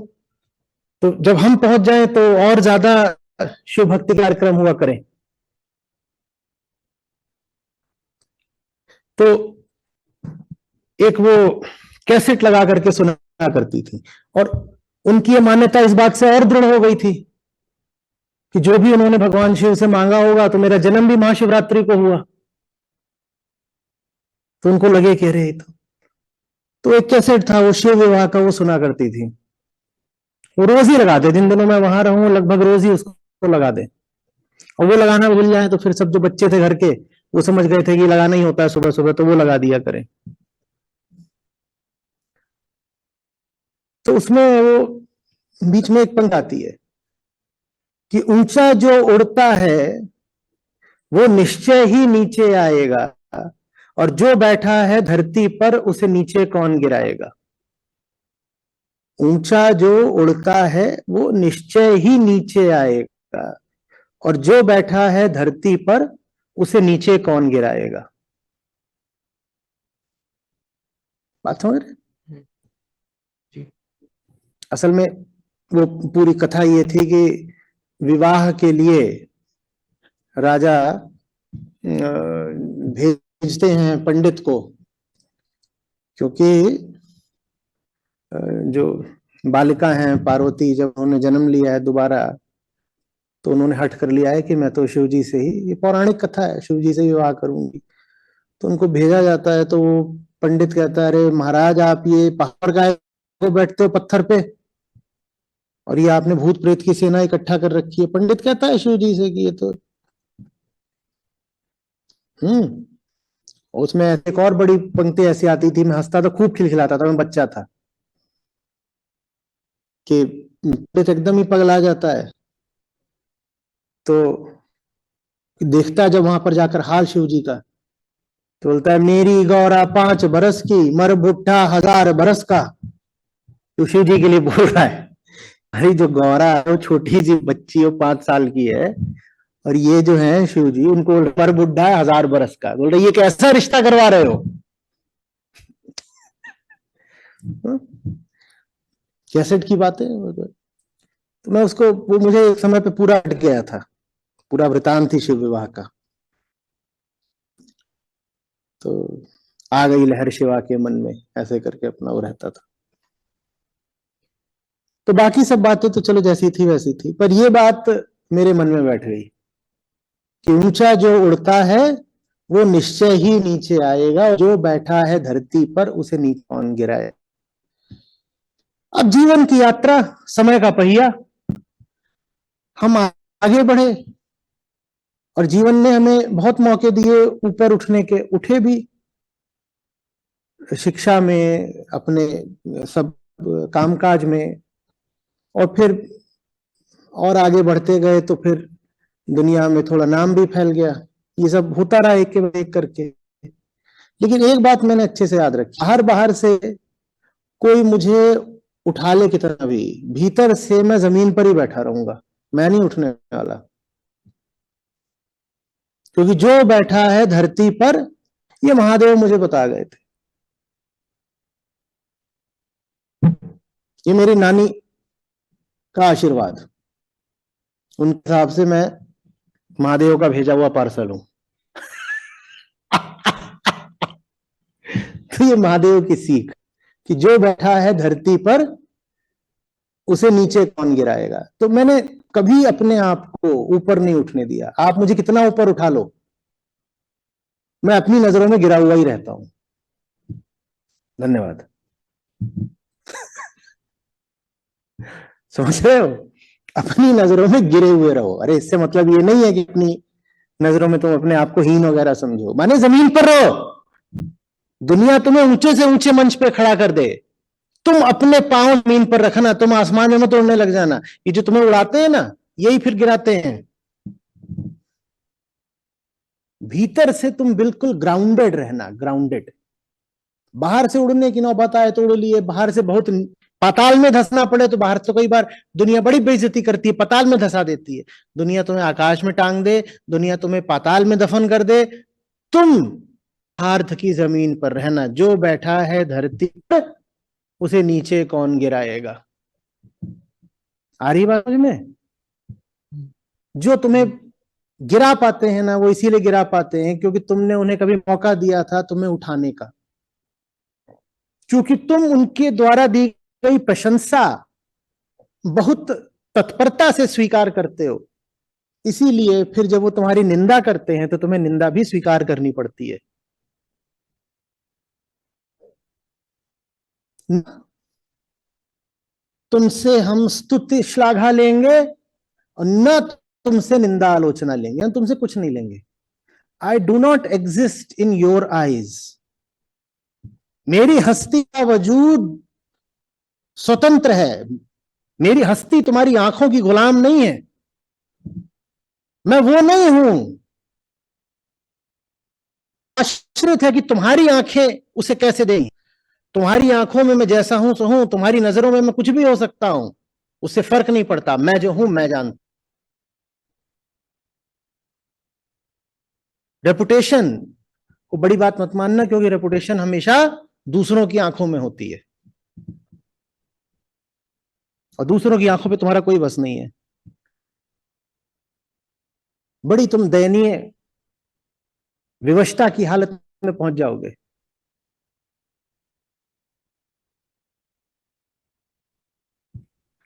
तो जब हम पहुंच जाएं तो और ज्यादा शिव भक्ति कार्यक्रम हुआ करें। तो एक वो कैसेट लगा करके सुना करती थी, और उनकी ये मान्यता इस बात से और दृढ़ हो गई थी कि जो भी उन्होंने भगवान शिव से मांगा होगा, तो मेरा जन्म भी महाशिवरात्रि को हुआ। तो उनको लगे कि अरे, तो एक कैसेट था वो शिव विवाह का, वो सुना करती थी। वो रोज ही लगा दे, जिन दिनों मैं वहां रहूं लगभग रोज ही उसको लगा दे, और वो लगाना भूल जाए तो फिर सब जो बच्चे थे घर के वो समझ गए थे कि लगाना ही होता है सुबह सुबह, तो वो लगा दिया करें। तो उसमें वो बीच में एक पंक्ति आती है कि ऊंचा जो उड़ता है वो निश्चय ही नीचे आएगा, और जो बैठा है धरती पर उसे नीचे कौन गिराएगा। ऊंचा जो उड़ता है वो निश्चय ही नीचे आएगा, और जो बैठा है धरती पर उसे नीचे कौन गिराएगा। बात समझ रहे? असल में वो पूरी कथा ये थी कि विवाह के लिए राजा भेजते हैं पंडित को, क्योंकि जो बालिका हैं पार्वती, जब उन्होंने जन्म लिया है दोबारा, तो उन्होंने हट कर लिया है कि मैं तो शिव जी से ही, ये पौराणिक कथा है, शिव जी से विवाह करूंगी। तो उनको भेजा जाता है, तो वो पंडित कहता है, अरे महाराज आप ये पहाड़ का को बैठते हो पत्थर पे, और ये आपने भूत प्रेत की सेना इकट्ठा कर रखी है। पंडित कहता है शिव जी से कि ये तो उसमें एक और बड़ी पंक्ति ऐसी आती थी, मैं हंसता था, खूब खिलखिलाता था, मैं बच्चा था, कि पंडित एकदम ही पगला जाता है, तो देखता है जब वहां पर जाकर हाल शिव जी का, तो बोलता है मेरी गौरा 5 बरस की, मर भुट्टा 1000 बरस का। तो शिव जी के लिए बोल रहा है, अरे जो गौरा है वो छोटी सी बच्ची, वो 5 साल की है, और ये जो है शिव जी, उनको पर बुढ़ा है 1000 बरस का। बोल रहे ये कैसा रिश्ता करवा रहे हो। कैसेट की बातें। तो मैं उसको, वो मुझे एक समय पे पूरा हट गया था, पूरा वृतांत थी शिव विवाह का। तो आ गई लहर शिवा के मन में, ऐसे करके अपना वो रहता था। तो बाकी सब बातें तो चलो जैसी थी वैसी थी, पर ये बात मेरे मन में बैठ गई कि ऊंचा जो उड़ता है वो निश्चय ही नीचे आएगा, और जो बैठा है धरती पर उसे नीचे कौन गिराए। अब जीवन की यात्रा, समय का पहिया, हम आगे बढ़े और जीवन ने हमें बहुत मौके दिए ऊपर उठने के, उठे भी, शिक्षा में, अपने सब कामकाज में, और फिर और आगे बढ़ते गए तो फिर दुनिया में थोड़ा नाम भी फैल गया। ये सब होता रहा एक के बाद एक करके। लेकिन एक बात मैंने अच्छे से याद रखी, बाहर बाहर से कोई मुझे उठा ले कितना भी, भीतर से मैं जमीन पर ही बैठा रहूंगा, मैं नहीं उठने वाला। क्योंकि जो बैठा है धरती पर, ये महादेव मुझे बता गए थे। ये मेरी नानी का आशीर्वाद, उनके हिसाब से मैं महादेव का भेजा हुआ पार्सल हूं। तो ये महादेव की सीख कि जो बैठा है धरती पर उसे नीचे कौन गिराएगा। तो मैंने कभी अपने आप को ऊपर नहीं उठने दिया। आप मुझे कितना ऊपर उठा लो, मैं अपनी नजरों में गिरा हुआ ही रहता हूं। धन्यवाद। समझ रहे हो, अपनी नजरों में गिरे हुए रहो। अरे इससे मतलब ये नहीं है कि अपनी नजरों में तुम अपने आप को हीन वगैरह समझो, माने जमीन पर रहो, दुनिया तुम्हें ऊंचे से ऊंचे मंच पे खड़ा कर दे, तुम अपने पांव जमीन पर रखना, तुम आसमान में मत उड़ने लग जाना। ये जो तुम्हें उड़ाते हैं ना, यही फिर गिराते हैं। भीतर से तुम बिल्कुल ग्राउंडेड रहना, ग्राउंडेड। बाहर से उड़ने की नौबत आए तो उड़ लिए, बाहर से बहुत पाताल में धंसना पड़े तो बाहर तो कई बार दुनिया बड़ी बेइज्जती करती है, पाताल में धंसा देती है। दुनिया तुम्हें आकाश में टांग दे, दुनिया तुम्हें पाताल में दफन कर दे, तुम अर्थ की जमीन पर रहना। जो बैठा है धरती पर उसे नीचे कौन गिराएगा। आ रही बात में? जो तुम्हें गिरा पाते हैं ना, वो इसीलिए गिरा पाते हैं क्योंकि तुमने उन्हें कभी मौका दिया था तुम्हें उठाने का। क्योंकि तुम उनके द्वारा दी गई प्रशंसा बहुत तत्परता से स्वीकार करते हो, इसीलिए फिर जब वो तुम्हारी निंदा करते हैं तो तुम्हें निंदा भी स्वीकार करनी पड़ती है। तुमसे हम स्तुति श्लाघा लेंगे और न तुमसे निंदा आलोचना लेंगे, हम तुमसे कुछ नहीं लेंगे। I do not exist in your eyes. मेरी हस्ती का वजूद स्वतंत्र है, मेरी हस्ती तुम्हारी आंखों की गुलाम नहीं है। मैं वो नहीं हूं, आश्रित है कि तुम्हारी आंखें उसे कैसे देंगी। तुम्हारी आंखों में मैं जैसा हूं सो हूं, तुम्हारी नजरों में मैं कुछ भी हो सकता हूं, उससे फर्क नहीं पड़ता। मैं जो हूं मैं जानता। रेपुटेशन को बड़ी बात मत मानना, क्योंकि रेपुटेशन हमेशा दूसरों की आंखों में होती है और दूसरों की आंखों पे तुम्हारा कोई बस नहीं है। बड़ी तुम दयनीय विवशता की हालत में पहुंच जाओगे।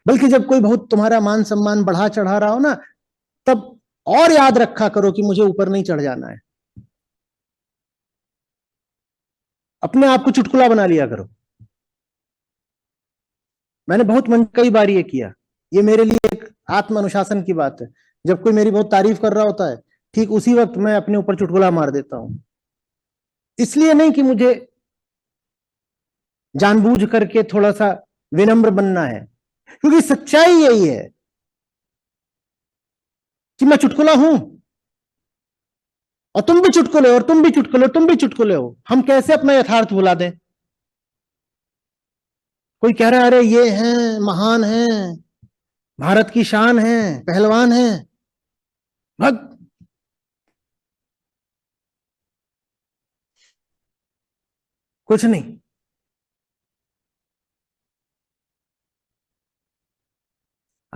बल्कि जब कोई बहुत तुम्हारा मान सम्मान बढ़ा चढ़ा रहा हो ना, तब और याद रखा करो कि मुझे ऊपर नहीं चढ़ जाना है। अपने आप को चुटकुला बना लिया करो। मैंने बहुत मन कई बार ये किया। ये मेरे लिए एक आत्म अनुशासन की बात है। जब कोई मेरी बहुत तारीफ कर रहा होता है, ठीक उसी वक्त मैं अपने ऊपर चुटकुला मार देता हूं। इसलिए नहीं कि मुझे जानबूझ करके थोड़ा सा विनम्र बनना है, क्योंकि सच्चाई यही है कि मैं चुटकुला हूं, और तुम भी चुटकुले, और तुम भी चुटकुले, तुम भी चुटकुले हो। हम कैसे अपना यथार्थ भुला दें। कोई कह रहा है अरे ये हैं, महान हैं, भारत की शान है, पहलवान है। भग, कुछ नहीं।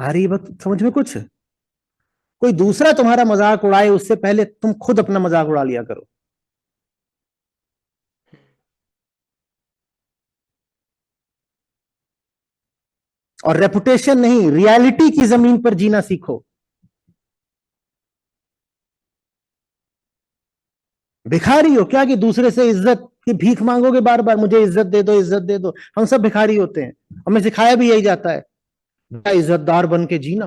आ रही है बात समझ में कुछ? कोई दूसरा तुम्हारा मजाक उड़ाए उससे पहले तुम खुद अपना मजाक उड़ा लिया करो। और रेपुटेशन नहीं, रियलिटी की जमीन पर जीना सीखो। भिखारी हो क्या कि दूसरे से इज्जत की भीख मांगोगे बार बार, मुझे इज्जत दे दो, इज्जत दे दो। हम सब भिखारी होते हैं, हमें सिखाया भी यही जाता है, इज्जतदार बन के जीना,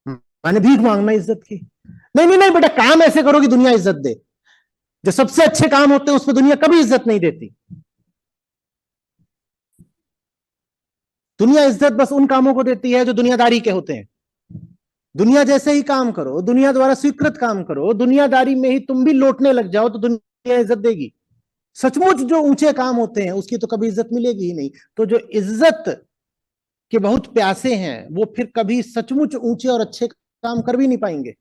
मैंने भीख मांगना इज्जत की। नहीं नहीं नहीं बेटा, काम ऐसे करो कि दुनिया इज्जत दे। जो सबसे अच्छे काम होते हैं उसमें दुनिया कभी इज्जत नहीं देती। दुनिया इज्जत बस उन कामों को देती है जो दुनियादारी के होते हैं। दुनिया जैसे ही काम करो, दुनिया द्वारा स्वीकृत काम करो, दुनियादारी में ही तुम भी लौटने लग जाओ तो दुनिया इज्जत देगी। सचमुच जो ऊंचे काम होते हैं उसकी तो कभी इज्जत मिलेगी ही नहीं। तो जो इज्जत के बहुत प्यासे हैं वो फिर कभी सचमुच ऊंचे और अच्छे काम कर भी नहीं पाएंगे।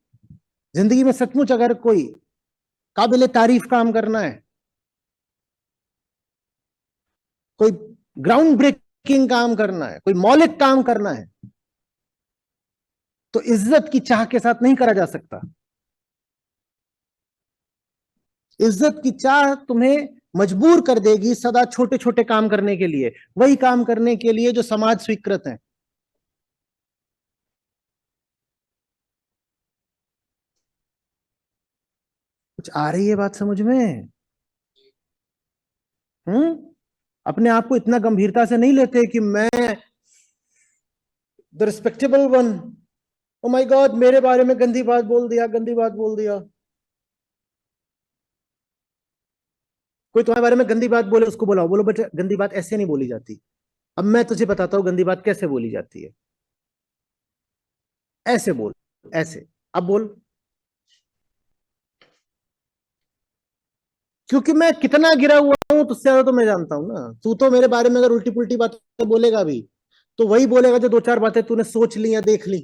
जिंदगी में सचमुच अगर कोई काबिले तारीफ काम करना है, कोई ग्राउंड ब्रेकिंग काम करना है, कोई मौलिक काम करना है, तो इज्जत की चाह के साथ नहीं करा जा सकता। इज्जत की चाह तुम्हें मजबूर कर देगी सदा छोटे छोटे काम करने के लिए, वही काम करने के लिए जो समाज स्वीकृत है। कुछ आ रही है बात समझ में? अपने आप को इतना गंभीरता से नहीं लेते कि मैं the respectable one, oh my God मेरे बारे में गंदी बात बोल दिया, गंदी बात बोल दिया। कोई तुम्हारे बारे में गंदी बात बोले उसको बुलाओ, बोलो बेटा गंदी बात ऐसे नहीं बोली जाती। अब मैं तुझे बताता हूं गंदी बात कैसे बोली जाती है। ऐसे बोल, ऐसे। अब बोल। क्योंकि मैं कितना गिरा हुआ हूं तुझसे ज्यादा तो मैं जानता हूं ना। तू तो मेरे बारे में अगर उल्टी पुल्टी बातें बोलेगा भी तो वही बोलेगा जो दो चार बातें तूने सोच ली या देख ली।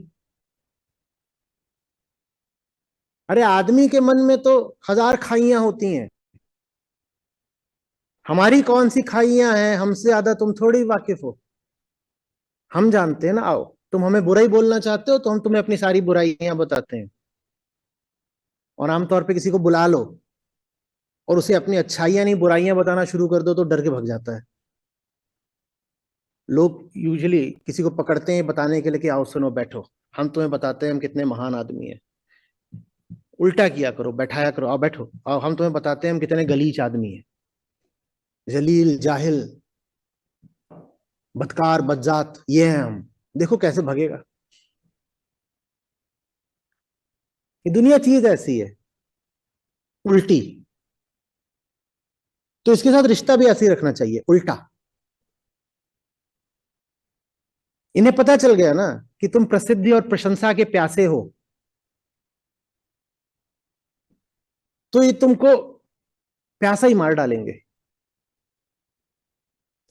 अरे आदमी के मन में तो हजार खाइयां होती हैं, हमारी कौन सी खाइयां हैं हमसे ज्यादा तुम थोड़ी वाकिफ हो। हम जानते हैं ना। आओ, तुम हमें बुराई बोलना चाहते हो तो हम तुम्हें अपनी सारी बुराइयां बताते हैं। और आमतौर पे किसी को बुला लो और उसे अपनी अच्छाइयां नहीं बुराइयां बताना शुरू कर दो तो डर के भग जाता है। लोग यूजुअली किसी को पकड़ते हैं बताने के लिए कि आओ सुनो बैठो, हम तुम्हें बताते हैं हम कितने महान आदमी हैं। उल्टा किया करो, बैठाया करो, आओ बैठो, आओ हम तुम्हें बताते हैं हम कितने गलीच आदमी हैं, जलील जाहिल बदकार बदजात ये हैं हम। देखो कैसे भगेगा। ये दुनिया चीज ऐसी है उल्टी, तो इसके साथ रिश्ता भी ऐसे ही रखना चाहिए उल्टा। इन्हें पता चल गया ना कि तुम प्रसिद्धि और प्रशंसा के प्यासे हो, तो ये तुमको प्यासा ही मार डालेंगे।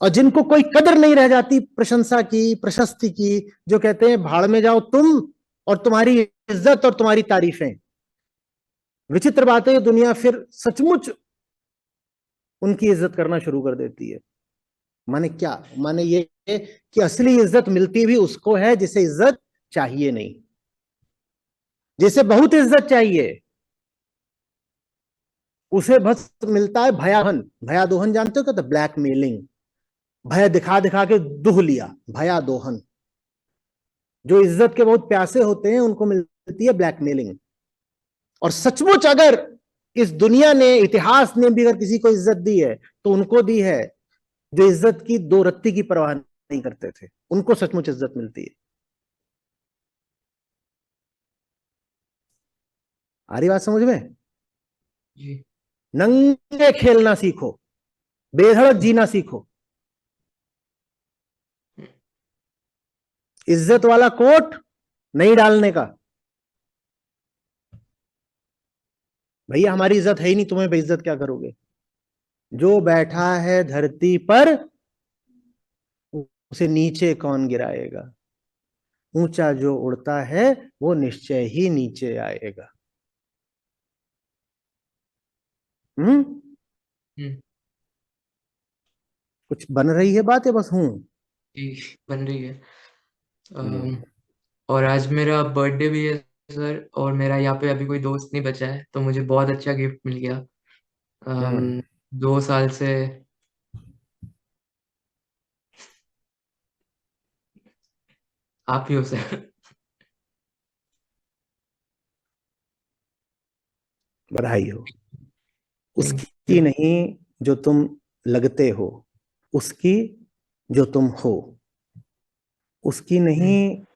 और जिनको कोई कदर नहीं रह जाती प्रशंसा की प्रशस्ति की, जो कहते हैं भाड़ में जाओ तुम और तुम्हारी इज्जत और तुम्हारी तारीफें। विचित्र बात है ये दुनिया फिर सचमुच उनकी इज्जत करना शुरू कर देती है। माने क्या? माने ये कि असली इज्जत मिलती भी उसको है जिसे इज्जत चाहिए नहीं, जिसे बहुत इज्जत चाहिए उसे बस मिलता है भयादोहन। भयादोहन जानते हो क्या? तो ब्लैकमेलिंग, भय दिखा दिखा के दुह लिया, भयादोहन। जो इज्जत के बहुत प्यासे होते हैं उनको मिलती है ब्लैकमेलिंग। और सचमुच अगर इस दुनिया ने इतिहास ने भी अगर किसी को इज्जत दी है तो उनको दी है जो इज्जत की दो रत्ती की परवाह नहीं करते थे, उनको सचमुच इज्जत मिलती है। आ रही बात समझ में? जी। नंगे खेलना सीखो, बेधड़क जीना सीखो। इज्जत वाला कोट नहीं डालने का। भैया हमारी इज्जत है ही नहीं, तुम्हें बेइज्जत क्या करोगे? जो बैठा है धरती पर उसे नीचे कौन गिराएगा? ऊंचा जो उड़ता है वो निश्चय ही नीचे आएगा। हम्म। हम्म। कुछ बन रही है बात या बस हूं? जी, बन रही है। अम, और आज मेरा बर्थडे भी है सर, और मेरा यहाँ पे अभी कोई दोस्त नहीं बचा है, तो मुझे बहुत अच्छा गिफ्ट मिल गया। हम्म 2 साल से आप ही हो सर। बधाई हो। थैंक उसकी यू। नहीं जो तुम लगते हो, उसकी जो तुम हो। उसकी नहीं हम्म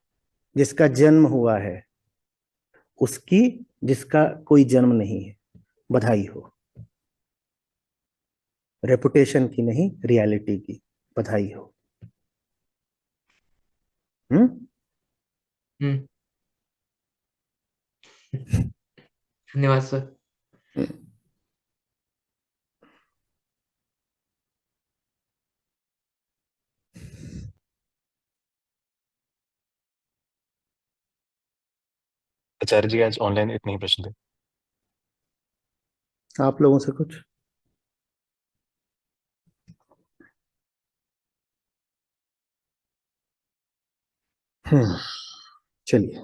जिसका जन्म हुआ है, उसकी जिसका कोई जन्म नहीं है। बधाई हो। रेपुटेशन की नहीं, रियलिटी की। बधाई हो। हम्म हम्म धन्यवाद सर। आचार्य जी आज ऑनलाइन इतने ही प्रश्न थे। आप लोगों से कुछ। चलिए।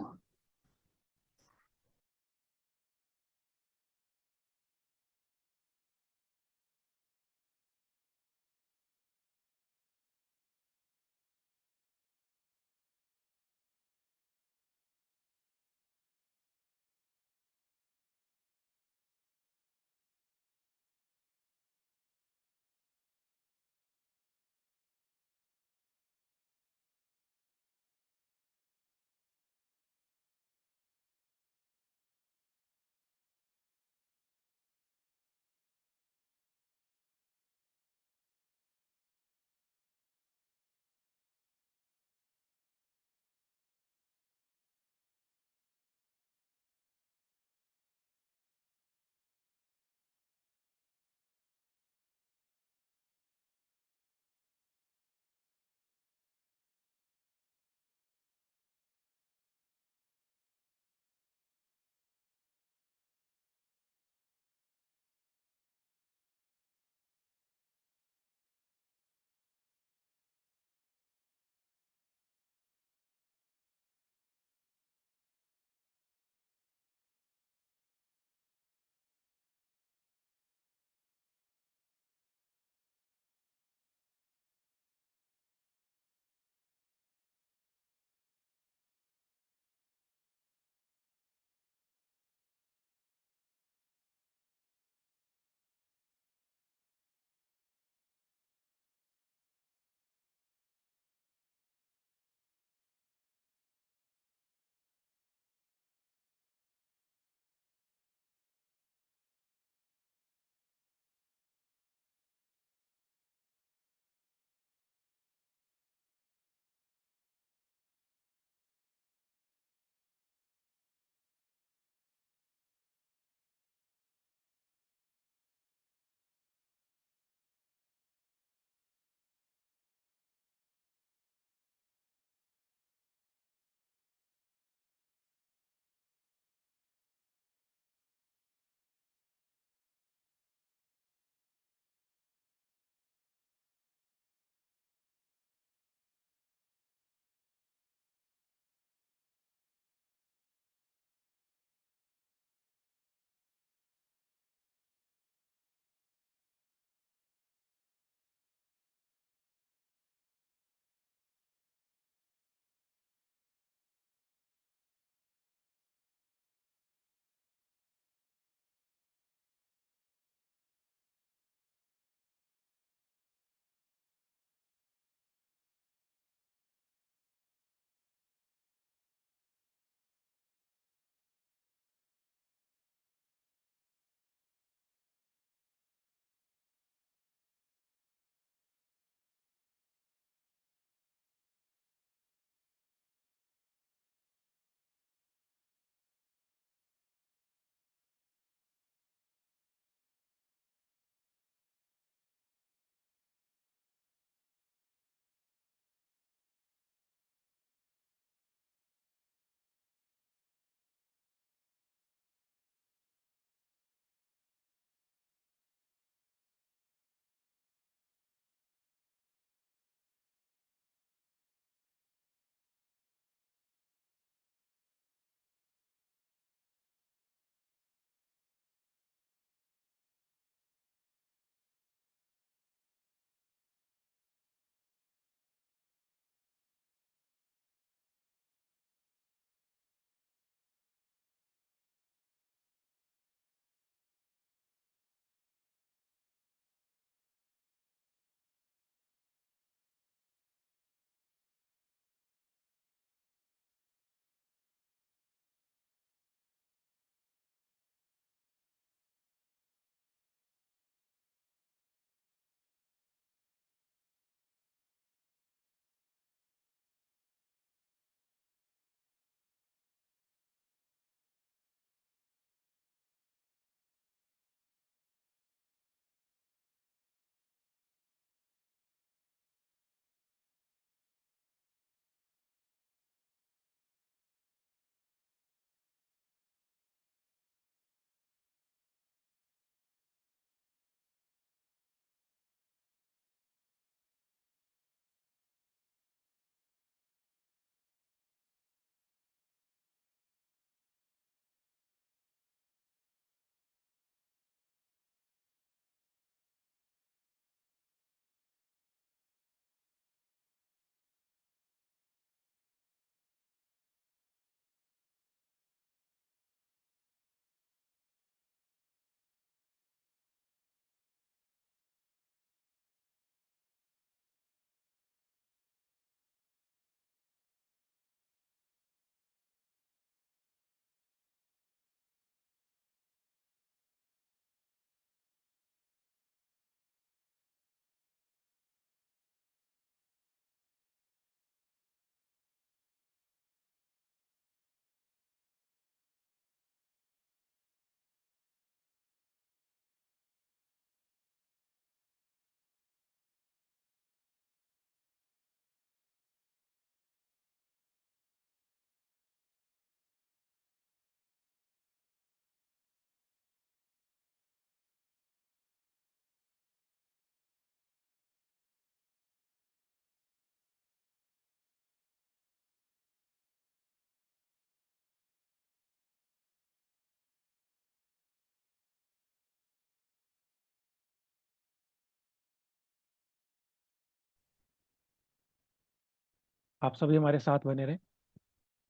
आप सभी हमारे साथ बने रहें।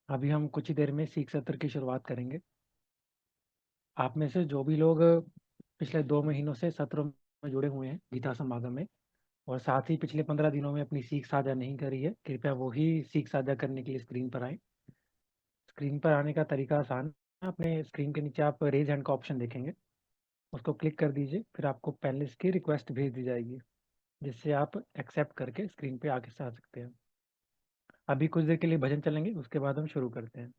अभी हम कुछ ही देर में सीख सत्र की शुरुआत करेंगे। आप में से जो भी लोग पिछले 2 महीनों से सत्रों में जुड़े हुए हैं गीता समागम में, और साथ ही पिछले 15 दिनों में अपनी सीख साझा नहीं करी है, कृपया वो ही सीख साझा करने के लिए स्क्रीन पर आए। स्क्रीन पर आने का तरीका आसान है। अपने स्क्रीन के नीचे आप रेज हैंड का ऑप्शन देखेंगे, उसको क्लिक कर दीजिए। फिर आपको पैनलिस्ट की रिक्वेस्ट भेज दी जाएगी, जिससे आप एक्सेप्ट करके स्क्रीन पे आगे से आ सकते हैं। अभी कुछ देर के लिए भजन चलेंगे, उसके बाद हम शुरू करते हैं।